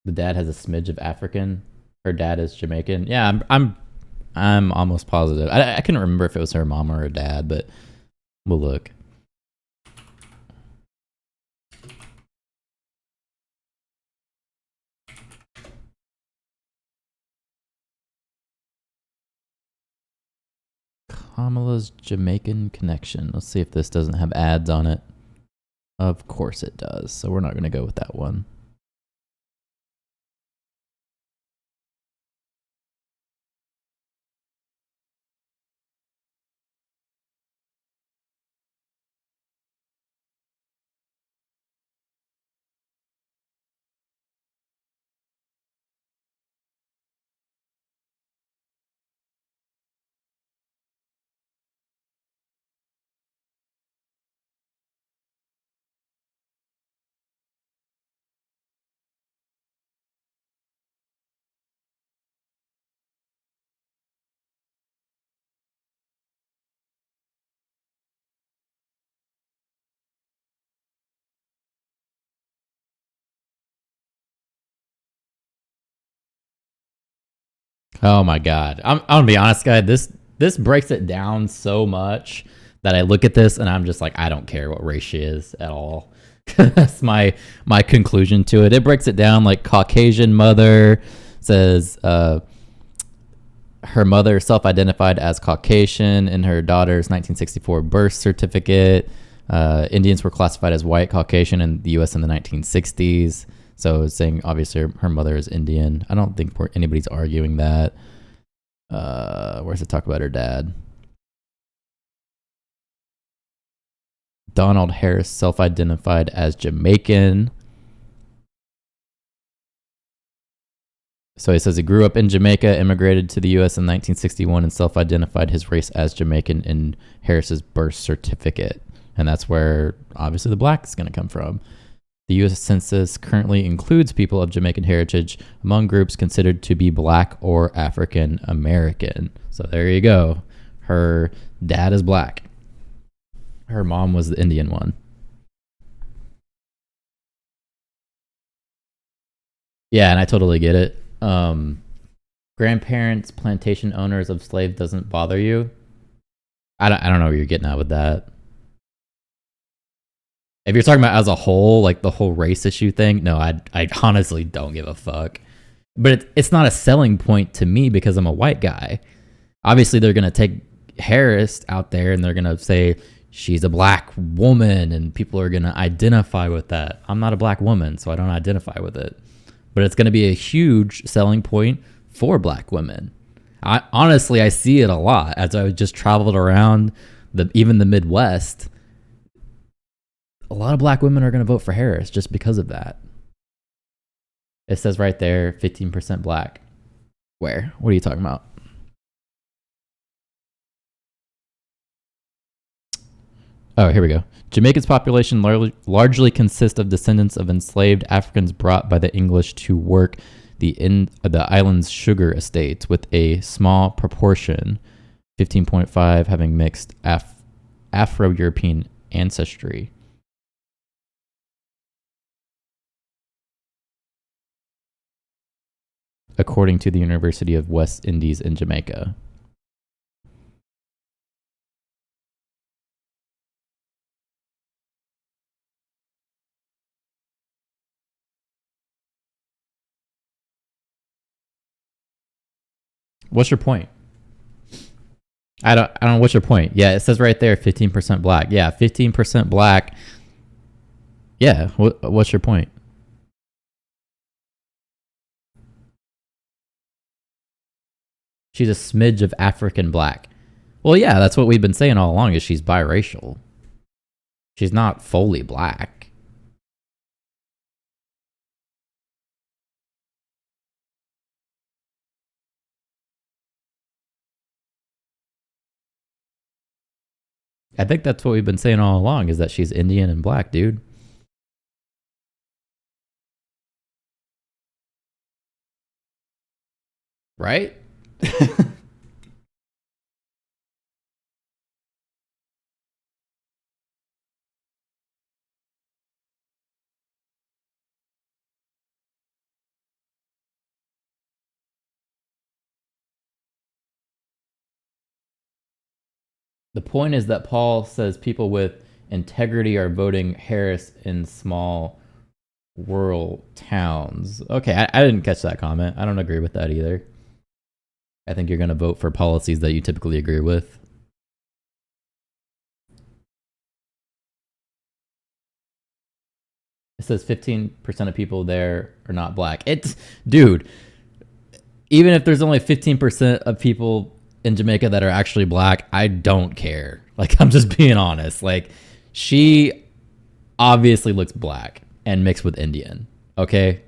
The dad has a smidge of African. Her dad is Jamaican. Yeah, I'm almost positive. I couldn't remember if it was her mom or her dad, but we'll look. Kamala's Jamaican connection. Let's see if this doesn't have ads on it. Of course it does. So we're not going to go with that one. Oh my God. I'm gonna be honest, guy. This breaks it down so much that I look at this and I'm just like, I don't care what race she is at all. That's my conclusion to it. It breaks it down like Caucasian mother says her mother self-identified as Caucasian in her daughter's 1964 birth certificate. Indians were classified as white Caucasian in the U.S. in the 1960s. So it's saying obviously her mother is Indian. I don't think anybody's arguing that. Where's it talk about her dad? Donald Harris self-identified as Jamaican. So he says he grew up in Jamaica, immigrated to the U.S. in 1961, and self-identified his race as Jamaican in Harris's birth certificate. And that's where obviously the black is going to come from. The U.S. Census currently includes people of Jamaican heritage among groups considered to be black or African American. So there you go. Her dad is black. Her mom was the Indian one. Yeah, and I totally get it. Grandparents, plantation owners of slaves doesn't bother you. I don't know where you're getting at with that. If you're talking about as a whole, like the whole race issue thing, no, I honestly don't give a fuck. But it's not a selling point to me because I'm a white guy. Obviously, they're going to take Harris out there and they're going to say she's a black woman and people are going to identify with that. I'm not a black woman, so I don't identify with it. But it's going to be a huge selling point for black women. I see it a lot as I just traveled around even the Midwest. A lot of black women are going to vote for Harris just because of that. It says right there, 15% black. Where? What are you talking about? Oh, here we go. Jamaica's population largely consists of descendants of enslaved Africans brought by the English to work the island's sugar estates, with a small proportion, 15.5, having mixed Afro-European ancestry. according to the University of West Indies in Jamaica. What's your point? I don't know what's your point. Yeah, it says right there 15% black. Yeah, 15% black. Yeah, what's your point? She's a smidge of African black. Well, yeah, that's what we've been saying all along is she's biracial. She's not fully black. I think that's what we've been saying all along is that she's Indian and black, dude. Right? The point is that Paul says people with integrity are voting Harris in small rural towns. Okay, I didn't catch that comment. I don't agree with that either. I think you're going to vote for policies that you typically agree with. It says 15% of people there are not black. Dude, even if there's only 15% of people in Jamaica that are actually black, I don't care. Like, I'm just being honest. Like, she obviously looks black and mixed with Indian. Okay?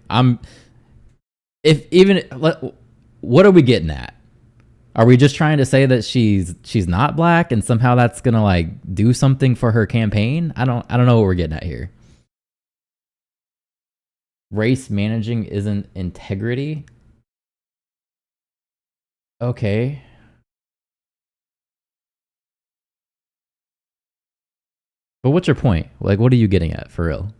What are we getting at? Are we just trying to say that she's not black and somehow that's going to like do something for her campaign? I don't know what we're getting at here. Race managing isn't integrity. Okay. But what's your point? Like, what are you getting at for real?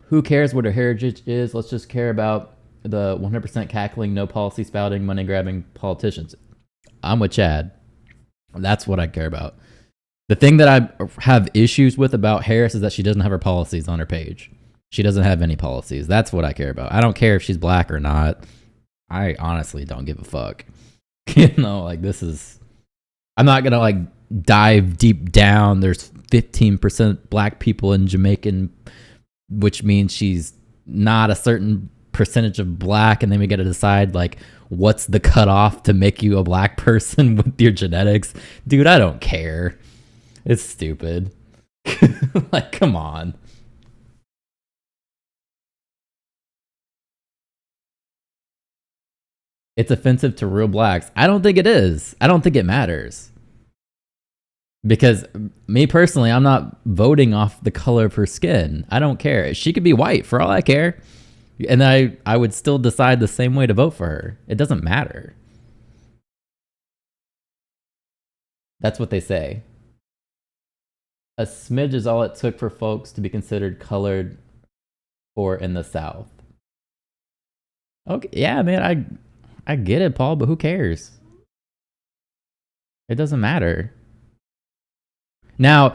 Who cares what her heritage is? Let's just care about the 100% cackling, no policy spouting, money grabbing politicians. I'm with Chad. That's what I care about. The thing that I have issues with about Harris is that she doesn't have her policies on her page. She doesn't have any policies. That's what I care about. I don't care if she's black or not. I honestly don't give a fuck. Like this is... I'm not going to like dive deep down. There's 15% black people in Jamaican, which means she's not a certain percentage of black, and then we got to decide like what's the cutoff to make you a black person with your genetics. Dude, I don't care. It's stupid. Like, come on. It's offensive to real blacks. I don't think it is. I don't think it matters. Because me personally, I'm not voting off the color of her skin. I don't care. She could be white for all I care. And I would still decide the same way to vote for her. It doesn't matter. That's what they say. A smidge is all it took for folks to be considered colored for in the South. Okay, yeah, man, I get it, Paul, but who cares? It doesn't matter. Now,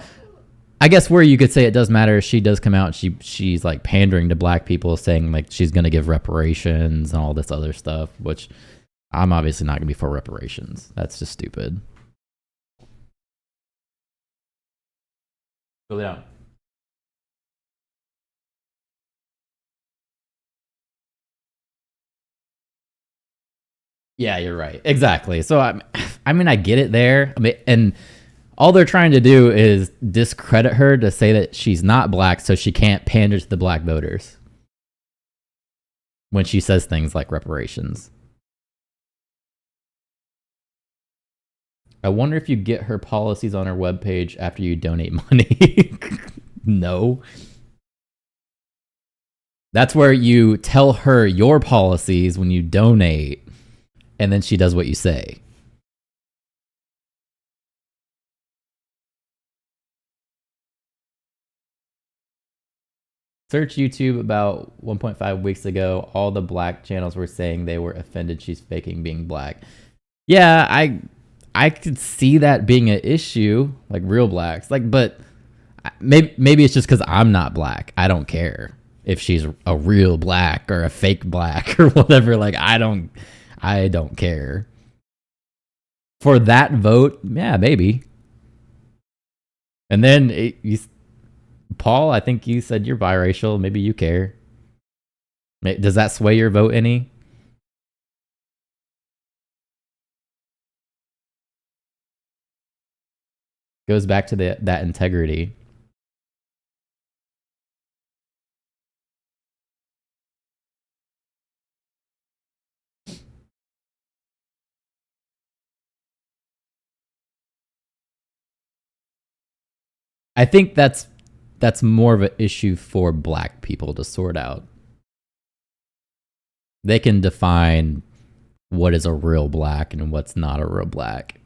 I guess where you could say it does matter is she does come out and she's like pandering to black people, saying like she's going to give reparations and all this other stuff, which I'm obviously not going to be for reparations. That's just stupid. Go down. Yeah, you're right. Exactly. So I mean, I get it there. I mean, and all they're trying to do is discredit her to say that she's not black, so she can't pander to the black voters when she says things like reparations. I wonder if you get her policies on her webpage after you donate money. No. That's where you tell her your policies when you donate, and then she does what you say. Search YouTube about 1.5 weeks ago. All the black channels were saying they were offended she's faking being black. Yeah, I could see that being an issue, like real blacks. Like, but maybe it's just because I'm not black. I don't care if she's a real black or a fake black or whatever. Like, I don't care. For that vote, yeah, maybe. And then Paul, I think you said you're biracial. Maybe you care. Does that sway your vote any? Goes back to that integrity. I think that's more of an issue for black people to sort out. They can define what is a real black and what's not a real black.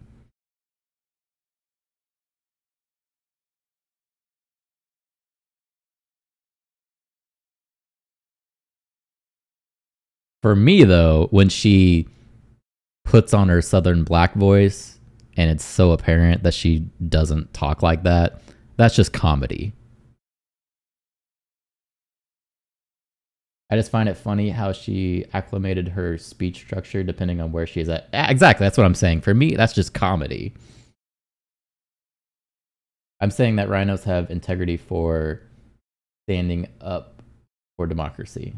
For me, though, when she puts on her Southern black voice and it's so apparent that she doesn't talk like that, that's just comedy. I just find it funny how she acclimated her speech structure depending on where she is at. Exactly, that's what I'm saying. For me, that's just comedy. I'm saying that rhinos have integrity for standing up for democracy.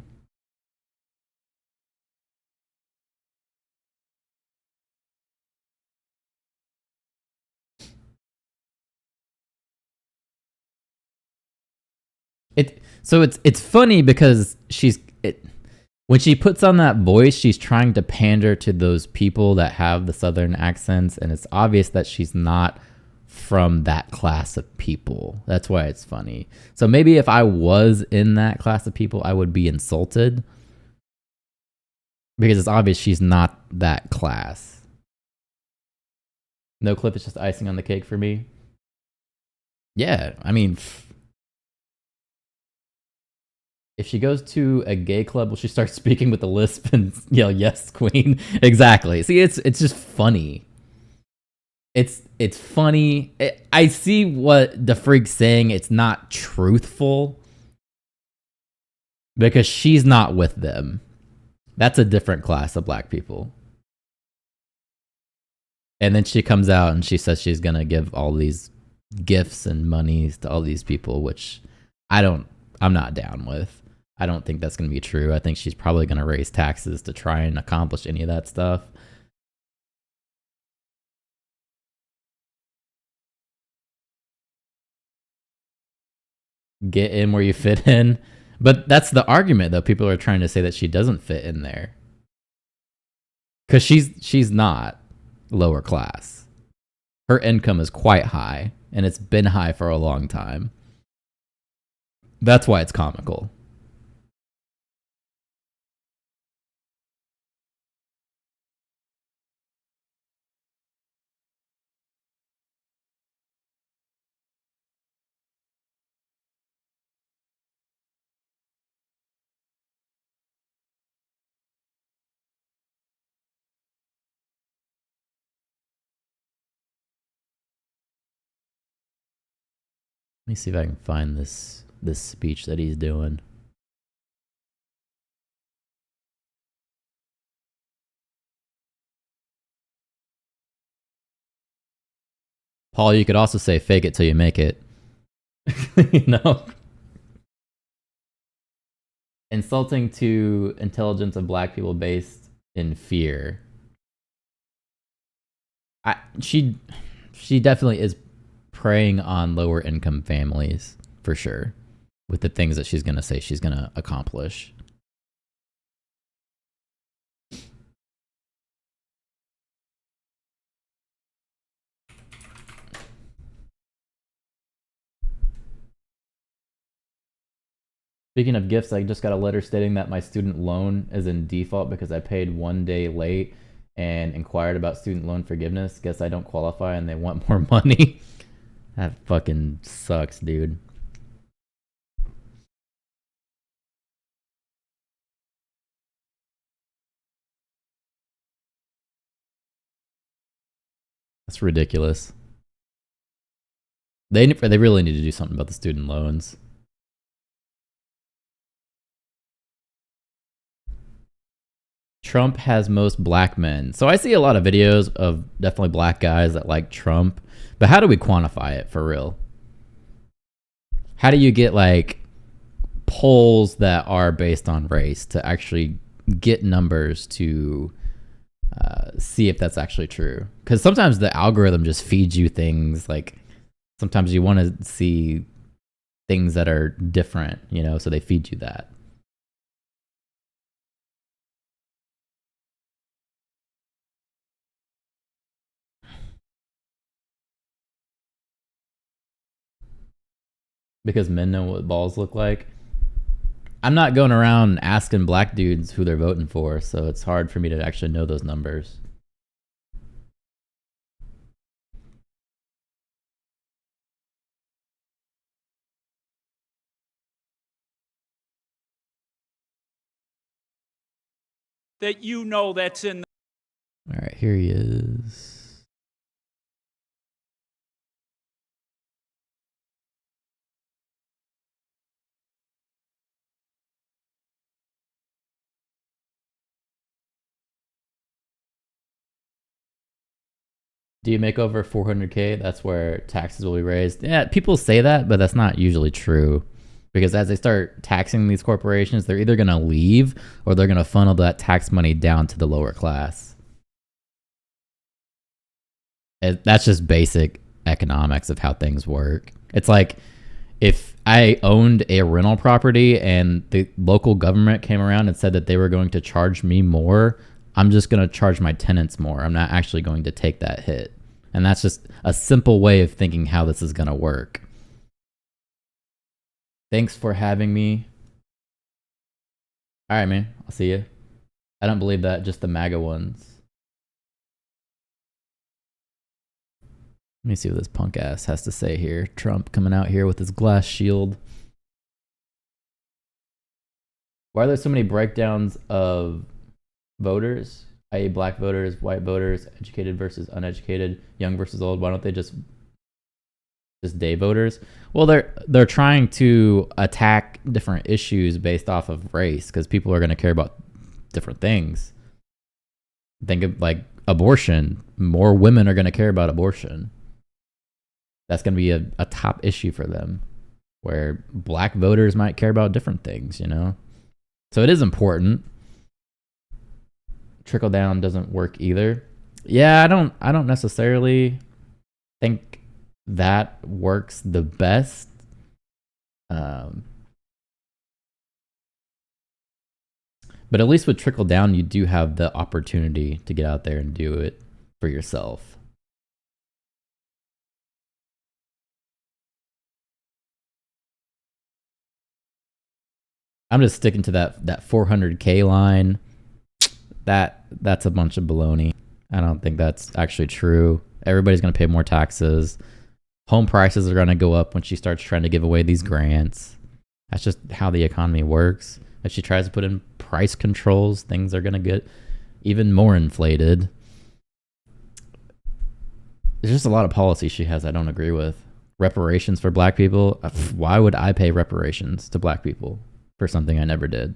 It's funny because when she puts on that voice, she's trying to pander to those people that have the Southern accents, and it's obvious that she's not from that class of people. That's why it's funny. So maybe if I was in that class of people, I would be insulted because it's obvious she's not that class. No clip is just icing on the cake for me. Yeah, I mean, if she goes to a gay club, will she start speaking with a lisp and yell, "Yes, queen"? Exactly. See, it's just funny. It's funny. I see what the freak's saying. It's not truthful because she's not with them. That's a different class of black people. And then she comes out and she says she's gonna give all these gifts and monies to all these people, which I'm not down with. I don't think that's going to be true. I think she's probably going to raise taxes to try and accomplish any of that stuff. Get in where you fit in. But that's the argument, though. People are trying to say that she doesn't fit in there. Because she's not lower class. Her income is quite high, and it's been high for a long time. That's why it's comical. Let me see if I can find this speech that he's doing. Paul, you could also say fake it till you make it. You know? Insulting to intelligence of black people based in fear. She definitely is preying on lower income families for sure with the things that she's going to say she's going to accomplish. Speaking of gifts, I just got a letter stating that my student loan is in default because I paid 1 day late and inquired about student loan forgiveness. Guess I don't qualify and they want more money. That fucking sucks, dude. That's ridiculous. They really need to do something about the student loans. Trump has most black men. So I see a lot of videos of definitely black guys that like Trump, but how do we quantify it for real? How do you get like polls that are based on race to actually get numbers to see if that's actually true? Because sometimes the algorithm just feeds you things like sometimes you want to see things that are different, you know, so they feed you that. Because men know what balls look like. I'm not going around asking black dudes who they're voting for, so it's hard for me to actually know those numbers. That you know that's in. All right, here he is. Do you make over 400K? That's where taxes will be raised. Yeah, people say that, but that's not usually true. Because as they start taxing these corporations, they're either going to leave or they're going to funnel that tax money down to the lower class. That's just basic economics of how things work. It's like if I owned a rental property and the local government came around and said that they were going to charge me more, I'm just going to charge my tenants more. I'm not actually going to take that hit. And that's just a simple way of thinking how this is going to work. Thanks for having me. All right, man. I'll see you. I don't believe that. Just the MAGA ones. Let me see what this punk ass has to say here. Trump coming out here with his glass shield. Why are there so many breakdowns of voters, i.e. black voters, white voters, educated versus uneducated, young versus old? Why don't they just day voters? Well, they're trying to attack different issues based off of race because people are going to care about different things. Think of like abortion. More women are going to care about abortion. That's going to be a top issue for them, where black voters might care about different things, you know? So it is important. Trickle down doesn't work either. Yeah, I don't necessarily think that works the best. But at least with trickle down, you do have the opportunity to get out there and do it for yourself. I'm just sticking to that 400K line. That's a bunch of baloney. I don't think that's actually true. Everybody's going to pay more taxes. Home prices are going to go up when she starts trying to give away these grants. That's just how the economy works. If she tries to put in price controls, things are going to get even more inflated. There's just a lot of policies she has I don't agree with. Reparations for black people. Why would I pay reparations to black people for something I never did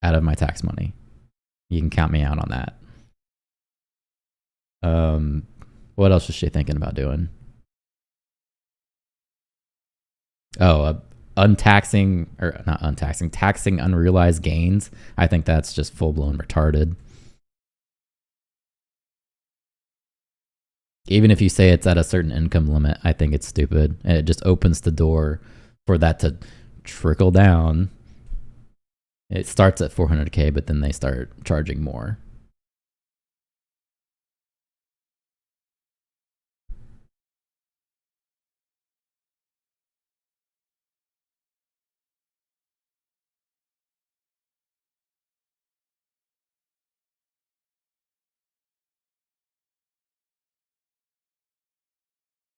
out of my tax money? You can count me out on that. What else is she thinking about doing? Taxing unrealized gains. I think that's just full-blown retarded. Even if you say it's at a certain income limit, I think it's stupid. And it just opens the door for that to trickle down. It starts at 400K, but then they start charging more.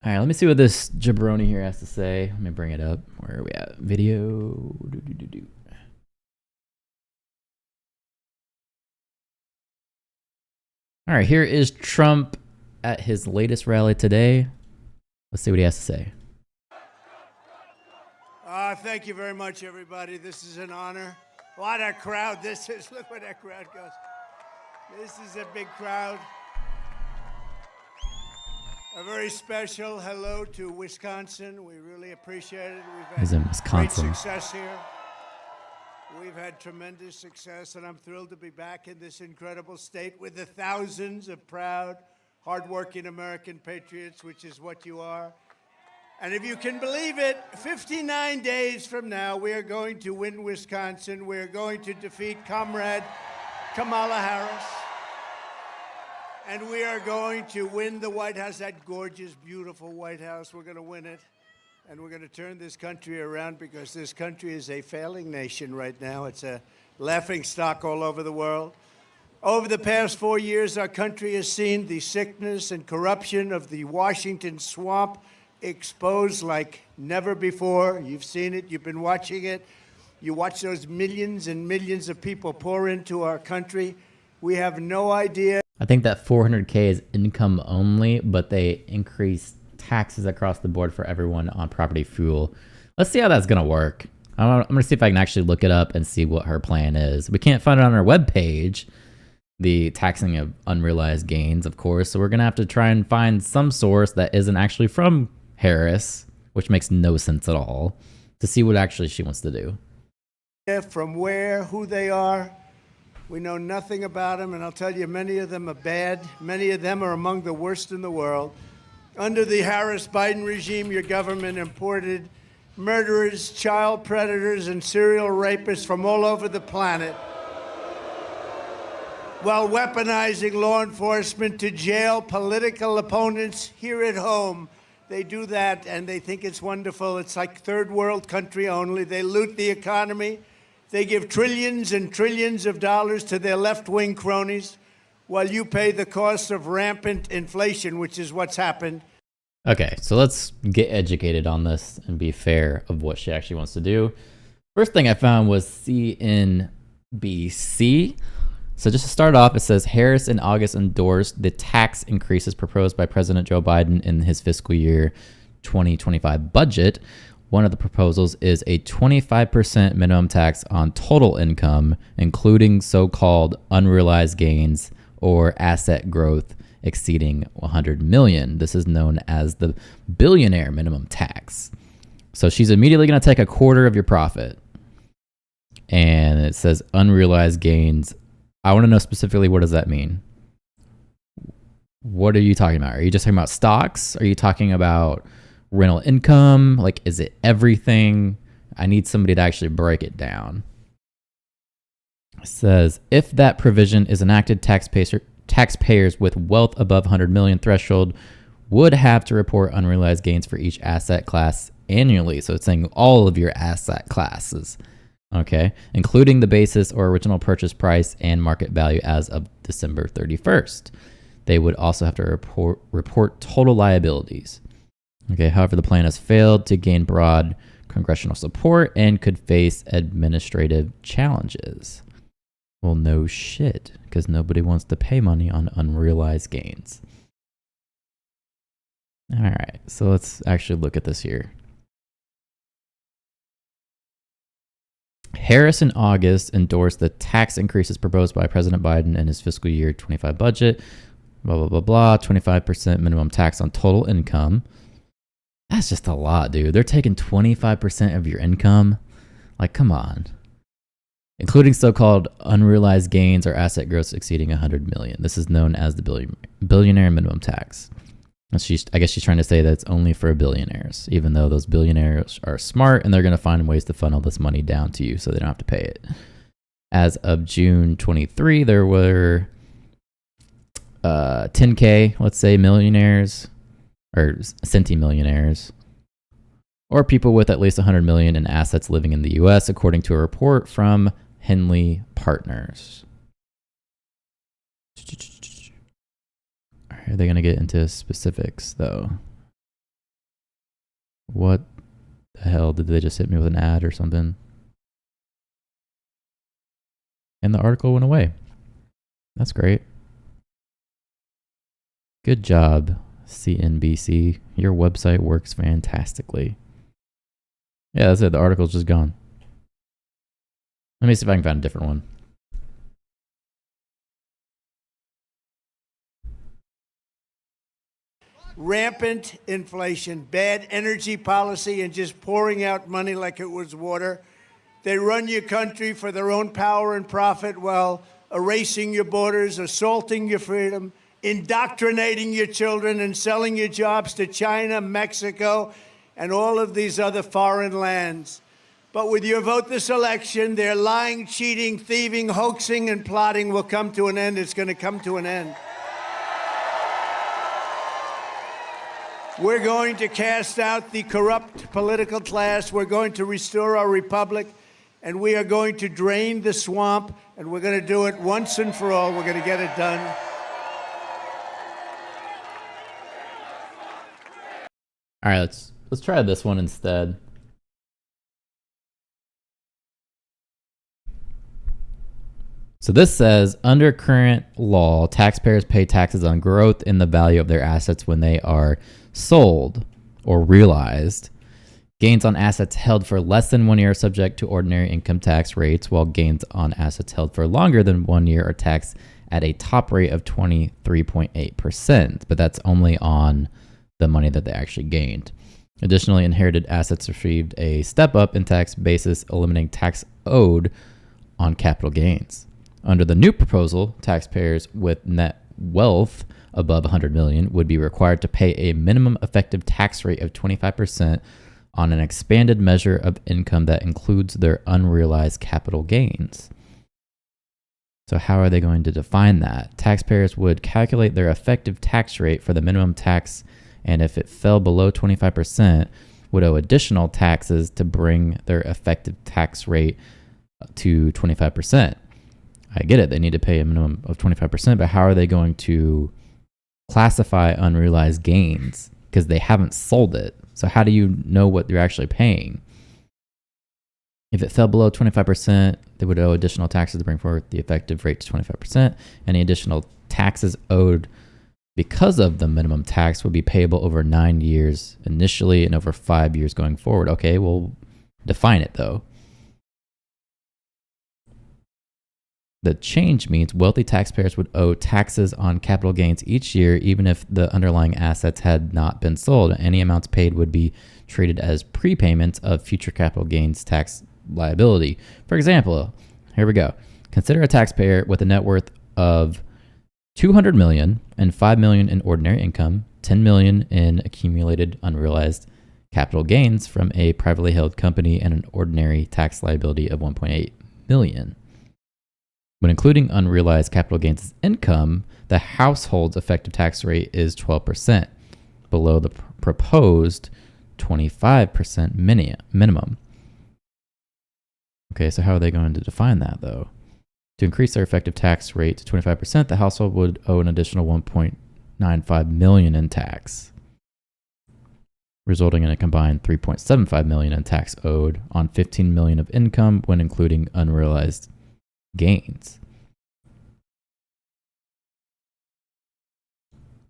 All right, let me see what this jabroni here has to say. Let me bring it up. Where are we at? Video. All right, here is Trump at his latest rally today. Let's see what he has to say. Thank you very much, everybody. This is an honor. What a crowd this is. Look where that crowd goes. This is a big crowd. A very special hello to Wisconsin. We really appreciate it. We've He's in had Wisconsin. great success here. We've had tremendous success, and I'm thrilled to be back in this incredible state with the thousands of proud, hardworking American patriots, which is what you are. And if you can believe it, 59 days from now, we are going to win Wisconsin. We are going to defeat Comrade Kamala Harris. And we are going to win the White House, that gorgeous, beautiful White House. We're going to win it. And we're going to turn this country around, because this country is a failing nation right now. It's a laughingstock all over the world. Over the past 4 years, our country has seen the sickness and corruption of the Washington swamp exposed like never before. You've seen it. You've been watching it. You watch those millions and millions of people pour into our country. We have no idea. I think that 400K is income only, but they increase taxes across the board for everyone on property fuel. Let's see how that's going to work. I'm going to see if I can actually look it up and see what her plan is. We can't find it on her webpage, the taxing of unrealized gains, of course. So we're going to have to try and find some source that isn't actually from Harris, which makes no sense at all, to see what actually she wants to do. From where, who they are. We know nothing about them, and I'll tell you, many of them are bad. Many of them are among the worst in the world. Under the Harris-Biden regime, your government imported murderers, child predators, and serial rapists from all over the planet, while weaponizing law enforcement to jail political opponents here at home. They do that, and they think it's wonderful. It's like third world country only. They loot the economy. They give trillions and trillions of dollars to their left-wing cronies, while you pay the cost of rampant inflation, which is what's happened. Okay, so let's get educated on this and be fair of what she actually wants to do. First thing I found was CNBC. So just to start off, it says Harris in August endorsed the tax increases proposed by President Joe Biden in his fiscal year 2025 budget. One of the proposals is a 25% minimum tax on total income, including so-called unrealized gains or asset growth exceeding 100 million. This is known as the billionaire minimum tax. So she's immediately going to take a quarter of your profit. And it says unrealized gains. I want to know specifically, what does that mean? What are you talking about? Are you just talking about stocks? Are you talking about rental income? Like, is it everything? I need somebody to actually break it down. It says, if that provision is enacted, taxpayers with wealth above 100 million threshold would have to report unrealized gains for each asset class annually. So it's saying all of your asset classes, okay, including the basis or original purchase price and market value as of December 31st. They would also have to report total liabilities. Okay, however, the plan has failed to gain broad congressional support and could face administrative challenges. Well, no shit, because nobody wants to pay money on unrealized gains. All right, so let's actually look at this here. Harris in August endorsed the tax increases proposed by President Biden in his fiscal year 25 budget. Blah, blah, blah, blah. 25% minimum tax on total income. That's just a lot, dude. They're taking 25% of your income. Like, come on. Including so-called unrealized gains or asset growth exceeding 100 million. This is known as the billionaire minimum tax. And I guess she's trying to say that it's only for billionaires, even though those billionaires are smart and they're going to find ways to funnel this money down to you so they don't have to pay it. As of June 23, there were 10K, let's say, millionaires or centimillionaires, or people with at least 100 million in assets living in the U.S., according to a report from Henley Partners. Are they going to get into specifics, though? What the hell? Did they just hit me with an ad or something? And the article went away. That's great. Good job, CNBC. Your website works fantastically. Yeah, that's it. The article's just gone. Let me see if I can find a different one. Rampant inflation, bad energy policy, and just pouring out money like it was water. They run your country for their own power and profit while erasing your borders, assaulting your freedom, indoctrinating your children, and selling your jobs to China, Mexico, and all of these other foreign lands. But with your vote this election, their lying, cheating, thieving, hoaxing, and plotting will come to an end. It's going to come to an end. We're going to cast out the corrupt political class. We're going to restore our republic, and we are going to drain the swamp, and we're going to do it once and for all. We're going to get it done. All right, let's try this one instead. So this says, under current law, taxpayers pay taxes on growth in the value of their assets when they are sold or realized. Gains on assets held for less than 1 year are subject to ordinary income tax rates, while gains on assets held for longer than 1 year are taxed at a top rate of 23.8%, but that's only on the money that they actually gained. Additionally, inherited assets received a step up in tax basis, eliminating tax owed on capital gains. Under the new proposal, taxpayers with net wealth above 100 million would be required to pay a minimum effective tax rate of 25% on an expanded measure of income that includes their unrealized capital gains. So how are they going to define that? Taxpayers would calculate their effective tax rate for the minimum tax, and if it fell below 25%, would owe additional taxes to bring their effective tax rate to 25%. I get it. They need to pay a minimum of 25%, but how are they going to classify unrealized gains? Because they haven't sold it. So how do you know what you're actually paying? If it fell below 25%, they would owe additional taxes to bring forward the effective rate to 25%. Any additional taxes owed because of the minimum tax would be payable over 9 years initially and over 5 years going forward. Okay, we'll define it though. The change means wealthy taxpayers would owe taxes on capital gains each year, even if the underlying assets had not been sold. Any amounts paid would be treated as prepayments of future capital gains tax liability. For example, here we go. Consider a taxpayer with a net worth of 200 million and 5 million in ordinary income, 10 million in accumulated unrealized capital gains from a privately held company, and an ordinary tax liability of 1.8 million. When including unrealized capital gains as income, the household's effective tax rate is 12%, below the proposed 25% minimum. Okay, so how are they going to define that, though? To increase their effective tax rate to 25%, the household would owe an additional 1.95 million in tax, resulting in a combined 3.75 million in tax owed on 15 million of income when including unrealized gains.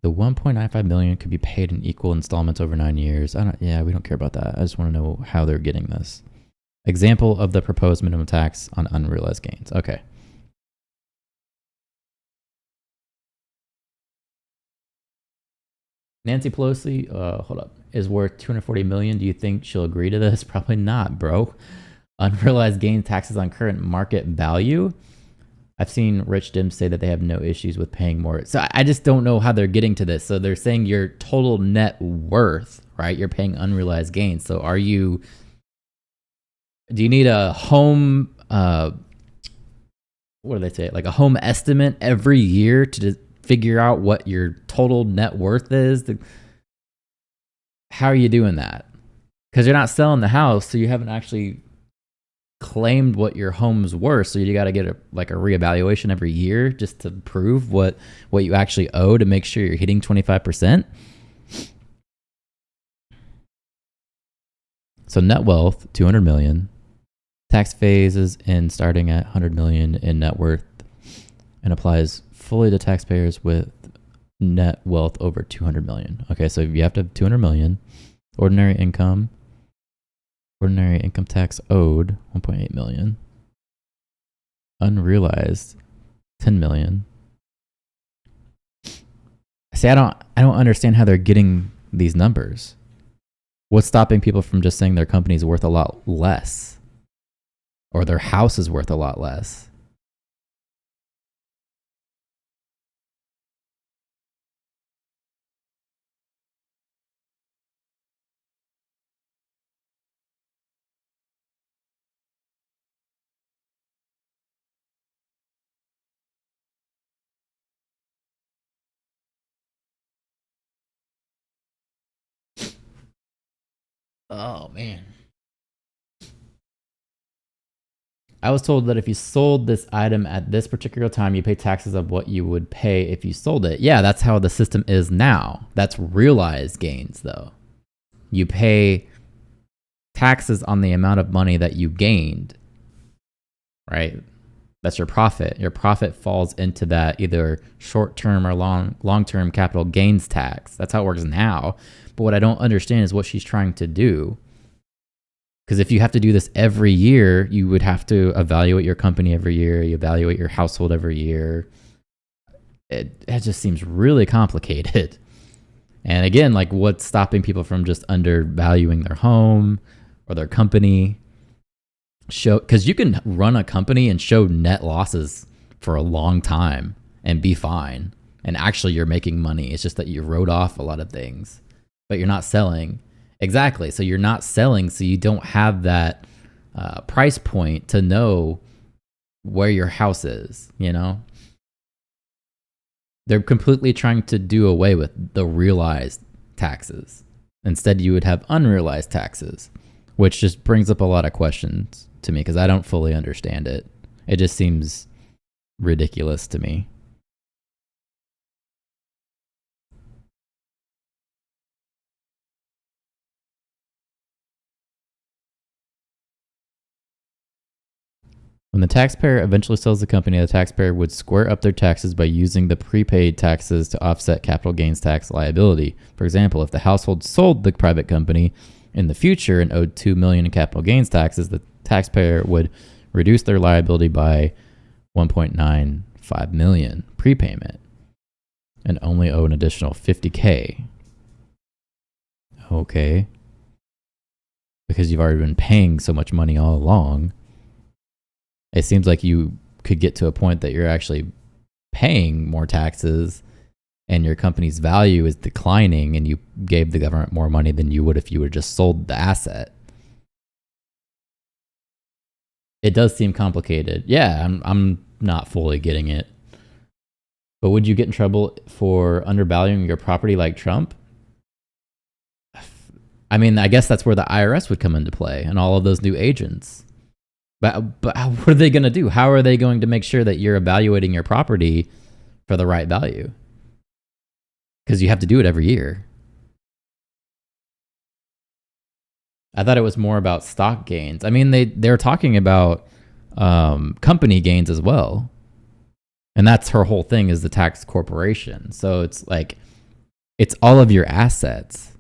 The 1.95 million could be paid in equal installments over 9 years. We don't care about that. I just want to know how they're getting this. Example of the proposed minimum tax on unrealized gains. Okay. Nancy Pelosi, hold up, is worth 240 million. Do you think she'll agree to this? Probably not, bro. Unrealized gain taxes on current market value. I've seen Rich Dim say that they have no issues with paying more. So I just don't know how they're getting to this. So they're saying your total net worth, right? You're paying unrealized gains. So do you need a home, what do they say? Like a home estimate every year to figure out what your total net worth is? How are you doing that? Because you're not selling the house, so you haven't actually claimed what your home's worth, so you got to get a reevaluation every year just to prove what you actually owe to make sure you're hitting 25%. So net wealth 200 million, tax phases in starting at 100 million in net worth, and applies fully to taxpayers with net wealth over 200 million. Okay, so you have to have 200 million. Ordinary income tax owed 1.8 million. Unrealized 10 million. See, I don't understand how they're getting these numbers. What's stopping people from just saying their company's worth a lot less or their house is worth a lot less? Oh, man. I was told that if you sold this item at this particular time, you pay taxes of what you would pay if you sold it. Yeah, that's how the system is now. That's realized gains, though. You pay taxes on the amount of money that you gained, right? That's your profit. Your profit falls into that either short-term or long-term capital gains tax. That's how it works now. But what I don't understand is what she's trying to do. Because if you have to do this every year, you would have to evaluate your company every year. You evaluate your household every year. It just seems really complicated. And again, like, what's stopping people from just undervaluing their home or their company? Because you can run a company and show net losses for a long time and be fine. And actually, you're making money. It's just that you wrote off a lot of things, but you're not selling. Exactly. So you're not selling, so you don't have that price point to know where your house is, you know? They're completely trying to do away with the realized taxes. Instead, you would have unrealized taxes, which just brings up a lot of questions to me because I don't fully understand it. It just seems ridiculous to me. When the taxpayer eventually sells the company, the taxpayer would square up their taxes by using the prepaid taxes to offset capital gains tax liability. For example, if the household sold the private company in the future and owed $2 million in capital gains taxes, the taxpayer would reduce their liability by $1.95 million prepayment and only owe an additional $50K. Okay. Because you've already been paying so much money all along. It seems like you could get to a point that you're actually paying more taxes and your company's value is declining and you gave the government more money than you would if you would just sold the asset. It does seem complicated. Yeah, I'm not fully getting it. But would you get in trouble for undervaluing your property like Trump? I mean, I guess that's where the IRS would come into play and all of those new agents. But what are they going to do? How are they going to make sure that you're evaluating your property for the right value? Because you have to do it every year. I thought it was more about stock gains. I mean, they're talking about company gains as well. And that's her whole thing, is the tax corporation. So it's like, it's all of your assets.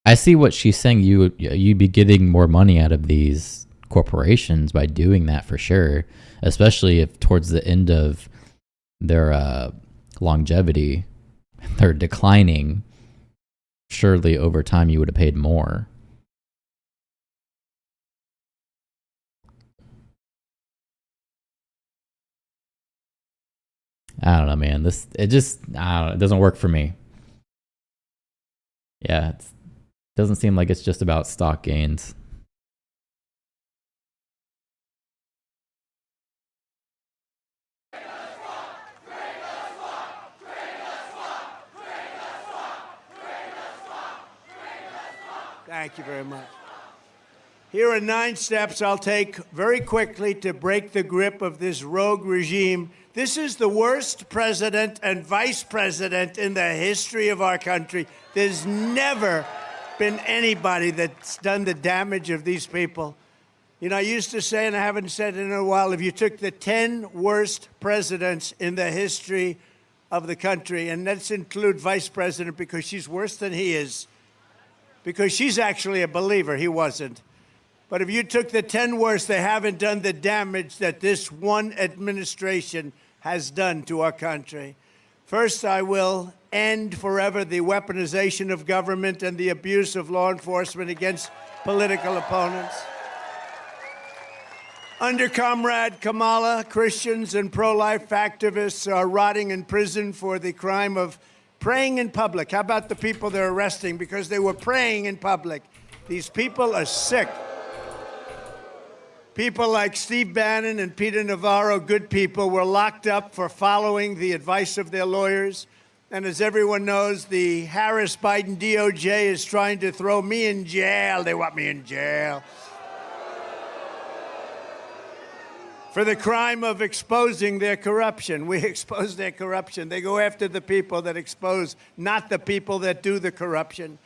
I see what she's saying. You'd be getting more money out of these corporations by doing that for sure, especially if towards the end of their longevity, they're declining. Surely over time you would have paid more. I don't know, man. It doesn't work for me. Yeah, it doesn't seem like it's just about stock gains. Thank you very much. Here are 9 steps I'll take very quickly to break the grip of this rogue regime This is the worst president and vice president in the history of our country. There's never been anybody that's done the damage of these people. You know, I used to say, and I haven't said it in a while, if you took the 10 worst presidents in the history of the country, and let's include vice president because she's worse than he is, because she's actually a believer, he wasn't. But if you took the 10 worst, they haven't done the damage that this one administration has done to our country. First, I will end forever the weaponization of government and the abuse of law enforcement against political opponents. Under Comrade Kamala, Christians and pro-life activists are rotting in prison for the crime of praying in public. How about the people they're arresting because they were praying in public? These people are sick. People like Steve Bannon and Peter Navarro, good people, were locked up for following the advice of their lawyers. And as everyone knows, the Harris-Biden DOJ is trying to throw me in jail. They want me in jail for the crime of exposing their corruption. We expose their corruption. They go after the people that expose, not the people that do the corruption.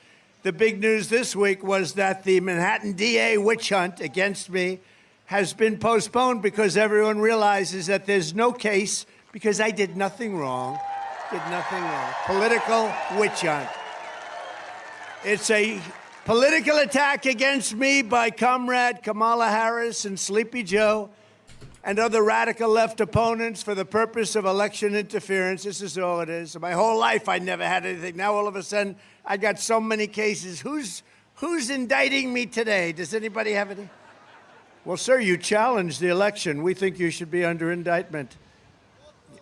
The big news this week was that the Manhattan DA witch hunt against me has been postponed because everyone realizes that there's no case because I did nothing wrong. Did nothing wrong. Political witch hunt. It's a political attack against me by Comrade Kamala Harris and Sleepy Joe and other radical left opponents for the purpose of election interference. This is all it is. My whole life I never had anything. Now all of a sudden I got so many cases. Who's indicting me today? Does anybody have any? Well, sir, you challenged the election. We think you should be under indictment.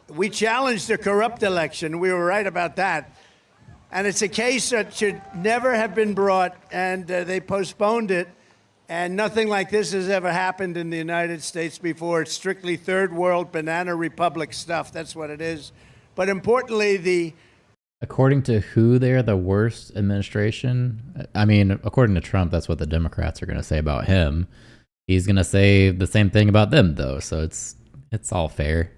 We challenged the corrupt election. We were right about that. And it's a case that should never have been brought, and they postponed it. And nothing like this has ever happened in the United States before. It's strictly third world banana republic stuff. That's what it is. But importantly, According to who they're the worst administration? I mean, according to Trump, that's what the Democrats are going to say about him. He's going to say the same thing about them, though, so it's all fair.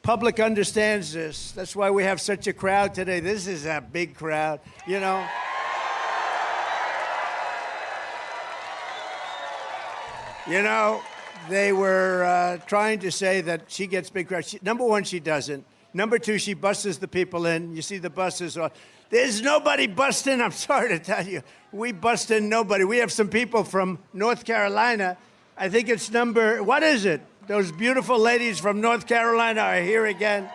public understands this. That's why we have such a crowd today. This is a big crowd, you know. You know, they were trying to say that she gets big crowds. Number one, she doesn't. Number two, she buses the people in. You see the buses. There's nobody busting. I'm sorry to tell you. We bust in nobody. We have some people from North Carolina. I think it's what is it? Those beautiful ladies from North Carolina are here again.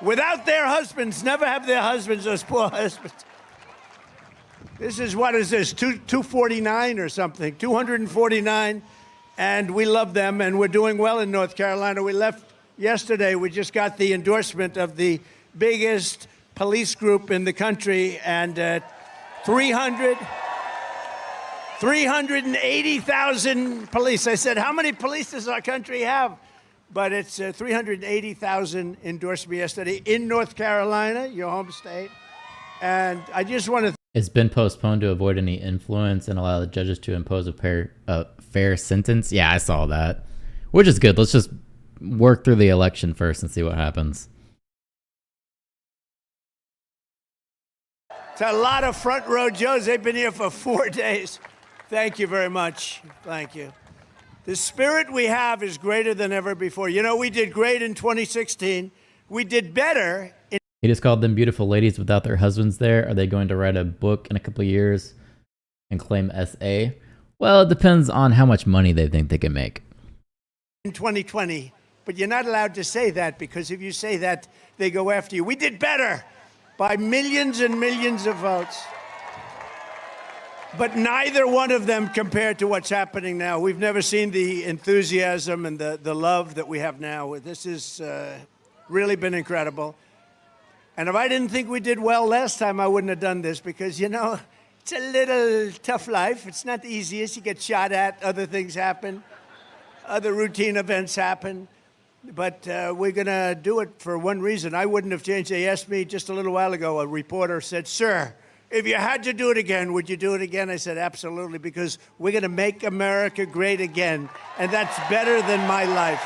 Without their husbands, never have their husbands, those poor husbands. This is, what is this, 249 or something, 249. And we love them, and we're doing well in North Carolina. We left yesterday. We just got the endorsement of the biggest police group in the country, and 380,000 police. I said, how many police does our country have? But it's 380,000 endorsed me yesterday in North Carolina, your home state. And I just want to... It's been postponed to avoid any influence and allow the judges to impose a fair sentence. Yeah, I saw that, which is good. Let's just work through the election first and see what happens. It's a lot of front row Joes. They've been here for 4 days. Thank you very much. Thank you. The spirit we have is greater than ever before. You know, we did great in 2016. We did better in... He just called them beautiful ladies without their husbands there. Are they going to write a book in a couple of years and claim SA? Well, it depends on how much money they think they can make. In 2020, but you're not allowed to say that, because if you say that, they go after you. We did better by millions and millions of votes. But neither one of them compared to what's happening now. We've never seen the enthusiasm and the love that we have now. This has really been incredible. And if I didn't think we did well last time, I wouldn't have done this, because, you know, it's a little tough life. It's not the easiest. You get shot at, other things happen, other routine events happen. But we're going to do it for one reason. I wouldn't have changed. They asked me just a little while ago, a reporter said, "Sir, if you had to do it again, would you do it again?" I said, absolutely, because we're going to make America great again. And that's better than my life.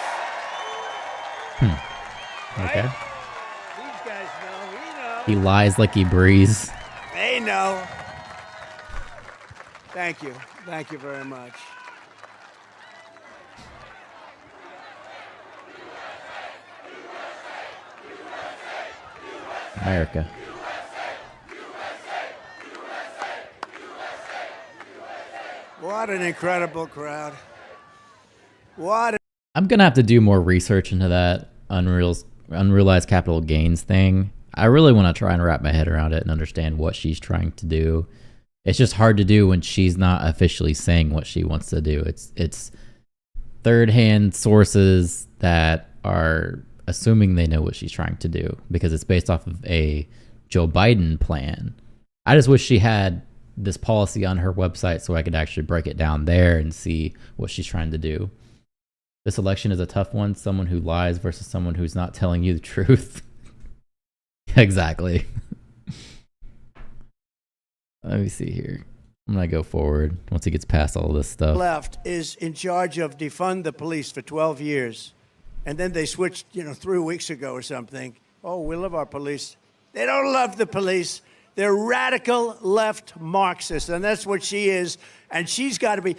Okay. These guys know. We know. He lies like he breathes. They know. Thank you. Thank you very much. America. What an incredible crowd. What I'm gonna have to do more research into that unrealized capital gains thing. I really want to try and wrap my head around it and understand what she's trying to do. It's just hard to do when she's not officially saying what she wants to do. It's third-hand sources that are assuming they know what she's trying to do because it's based off of a Joe Biden plan. I just wish she had this policy on her website so I could actually break it down there and see what she's trying to do. This election is a tough one. Someone who lies versus someone who's not telling you the truth. Exactly. Let me see here. I'm going to go forward once he gets past all this stuff. left is in charge of defund the police for 12 years. And then they switched, 3 weeks ago or something. Oh, we love our police. They don't love the police. They're radical left Marxists, and that's what she is. And she's got to be,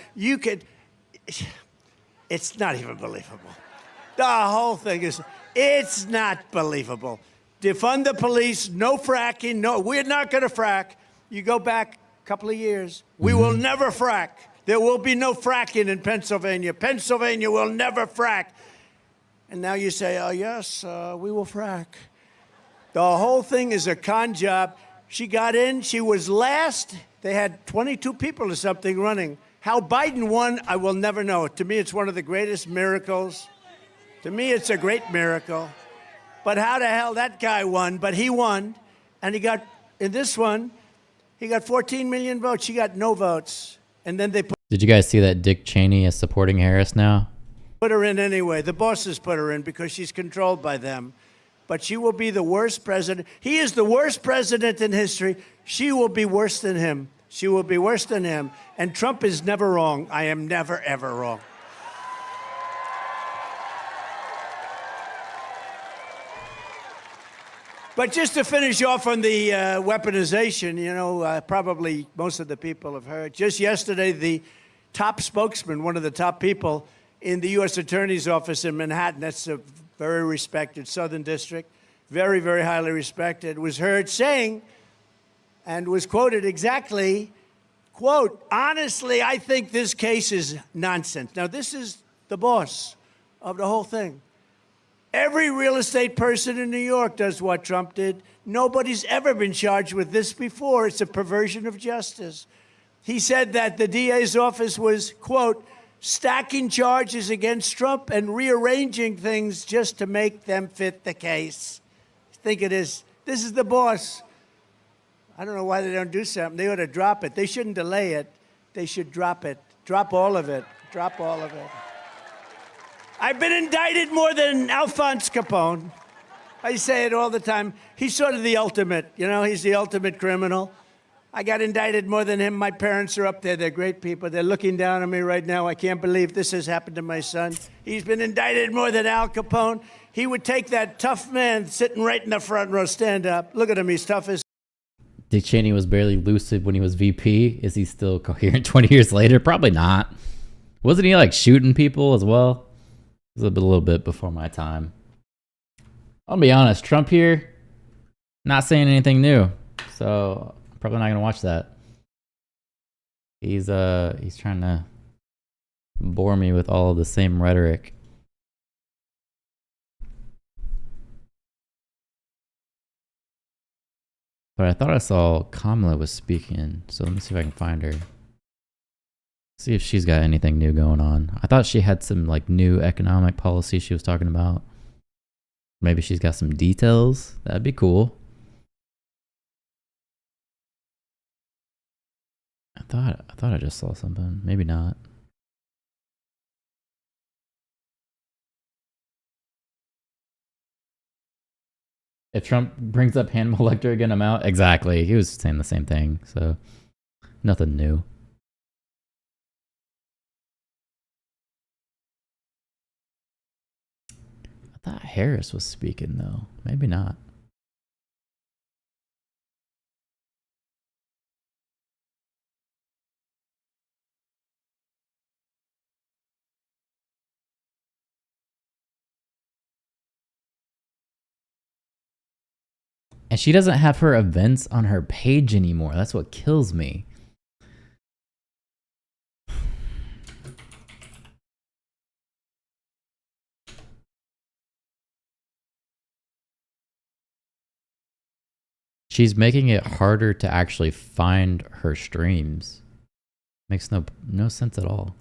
it's not even believable. The whole thing it's not believable. Defund the police, no fracking, no, we're not going to frack. You go back a couple of years, we will never frack. There will be no fracking in Pennsylvania. Pennsylvania will never frack. And now you say, oh, yes, we will frack. The whole thing is a con job. She got in, she was last. They had 22 people or something running. How Biden won, I will never know. To me, it's one of the greatest miracles. To me, it's a great miracle. But how the hell that guy won? But he won. And he got, in this one, he got 14 million votes. She got no votes. And then they Did you guys see that Dick Cheney is supporting Harris now? put her in anyway. The bosses put her in because she's controlled by them. But she will be the worst president. He is the worst president in history. She will be worse than him. She will be worse than him. And Trump is never wrong. I am never, ever wrong. But just to finish off on the weaponization, probably most of the people have heard. Just yesterday, the top spokesman, one of the top people in the U.S. Attorney's Office in Manhattan, that's a very respected Southern District, very, very highly respected, was heard saying and was quoted exactly, quote, honestly, I think this case is nonsense. Now, this is the boss of the whole thing. Every real estate person in New York does what Trump did. Nobody's ever been charged with this before. It's a perversion of justice. He said that the DA's office was, quote, stacking charges against Trump and rearranging things just to make them fit the case. I think it is. This is the boss. I don't know why they don't do something. They ought to drop it. They shouldn't delay it. They should drop it. Drop all of it. Drop all of it. I've been indicted more than Alphonse Capone. I say it all the time. He's sort of the ultimate, he's the ultimate criminal. I got indicted more than him. My parents are up there. They're great people. They're looking down on me right now. I can't believe this has happened to my son. He's been indicted more than Al Capone. He would take that tough man sitting right in the front row, stand up. Look at him. He's tough as. Dick Cheney was barely lucid when he was VP. Is he still coherent 20 years later? Probably not. Wasn't he like shooting people as well? It was a little bit before my time. I'll be honest, Trump here, not saying anything new. So probably not gonna watch that. He's trying to bore me with all of the same rhetoric. But I thought I saw Kamala was speaking, so let me see if I can find her. See if she's got anything new going on. I thought she had some like new economic policy she was talking about. Maybe she's got some details. That'd be cool. I thought I just saw something. Maybe not. If Trump brings up Hannibal Lecter again, I'm out. Exactly. He was saying the same thing. So nothing new. I I thought Harris was speaking, though. Maybe not. And she doesn't have her events on her page anymore. That's what kills me. She's making it harder to actually find her streams. Makes no sense at all.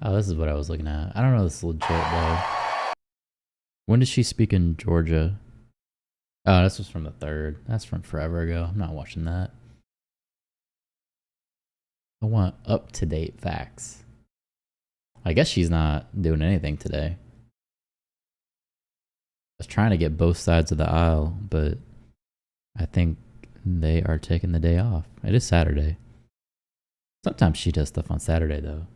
Oh, this is what I was looking at. I don't know this legit though. When did she speak in Georgia? Oh, this was from the 3rd. That's from forever ago. I'm not watching that. I want up-to-date facts. I guess she's not doing anything today. I was trying to get both sides of the aisle, but I think they are taking the day off. It is Saturday. Sometimes she does stuff on Saturday, though.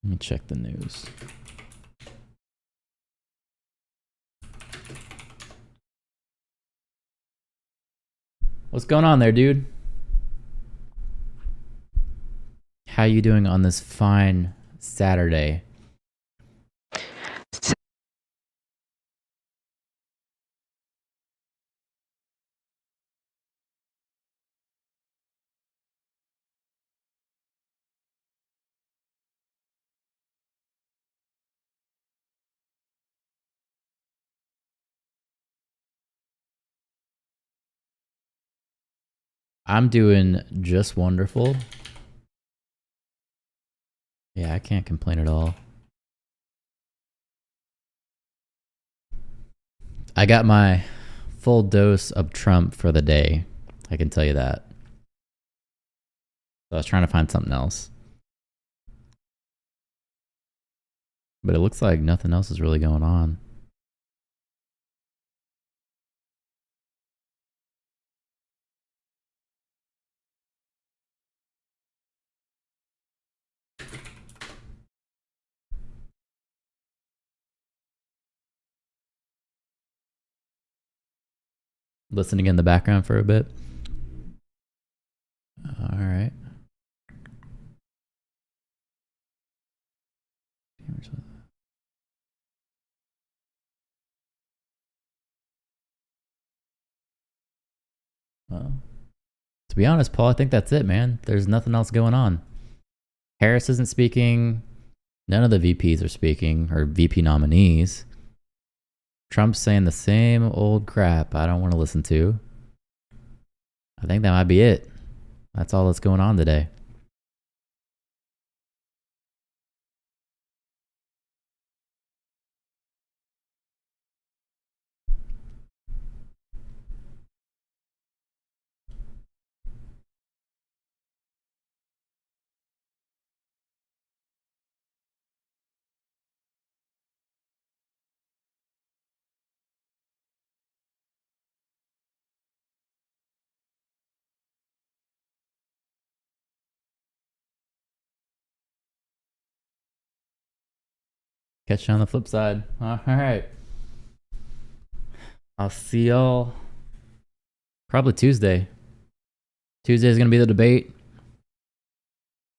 Let me check the news. What's going on there, dude? How you doing on this fine Saturday? I'm doing just wonderful. Yeah, I can't complain at all. I got my full dose of Trump for the day. I can tell you that. So I was trying to find something else. But it looks like nothing else is really going on. Listening in the background for a bit. All right. Well, to be honest, Paul, I think that's it, man. There's nothing else going on. Harris isn't speaking. None of the VPs are speaking, or VP nominees. Trump's saying the same old crap I don't want to listen to. I think that might be it. That's all that's going on today. Catch you on the flip side. All right. I'll see y'all probably Tuesday. Tuesday is going to be the debate.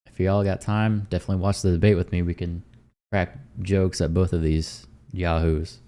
If y'all got time, definitely watch the debate with me. We can crack jokes at both of these yahoos.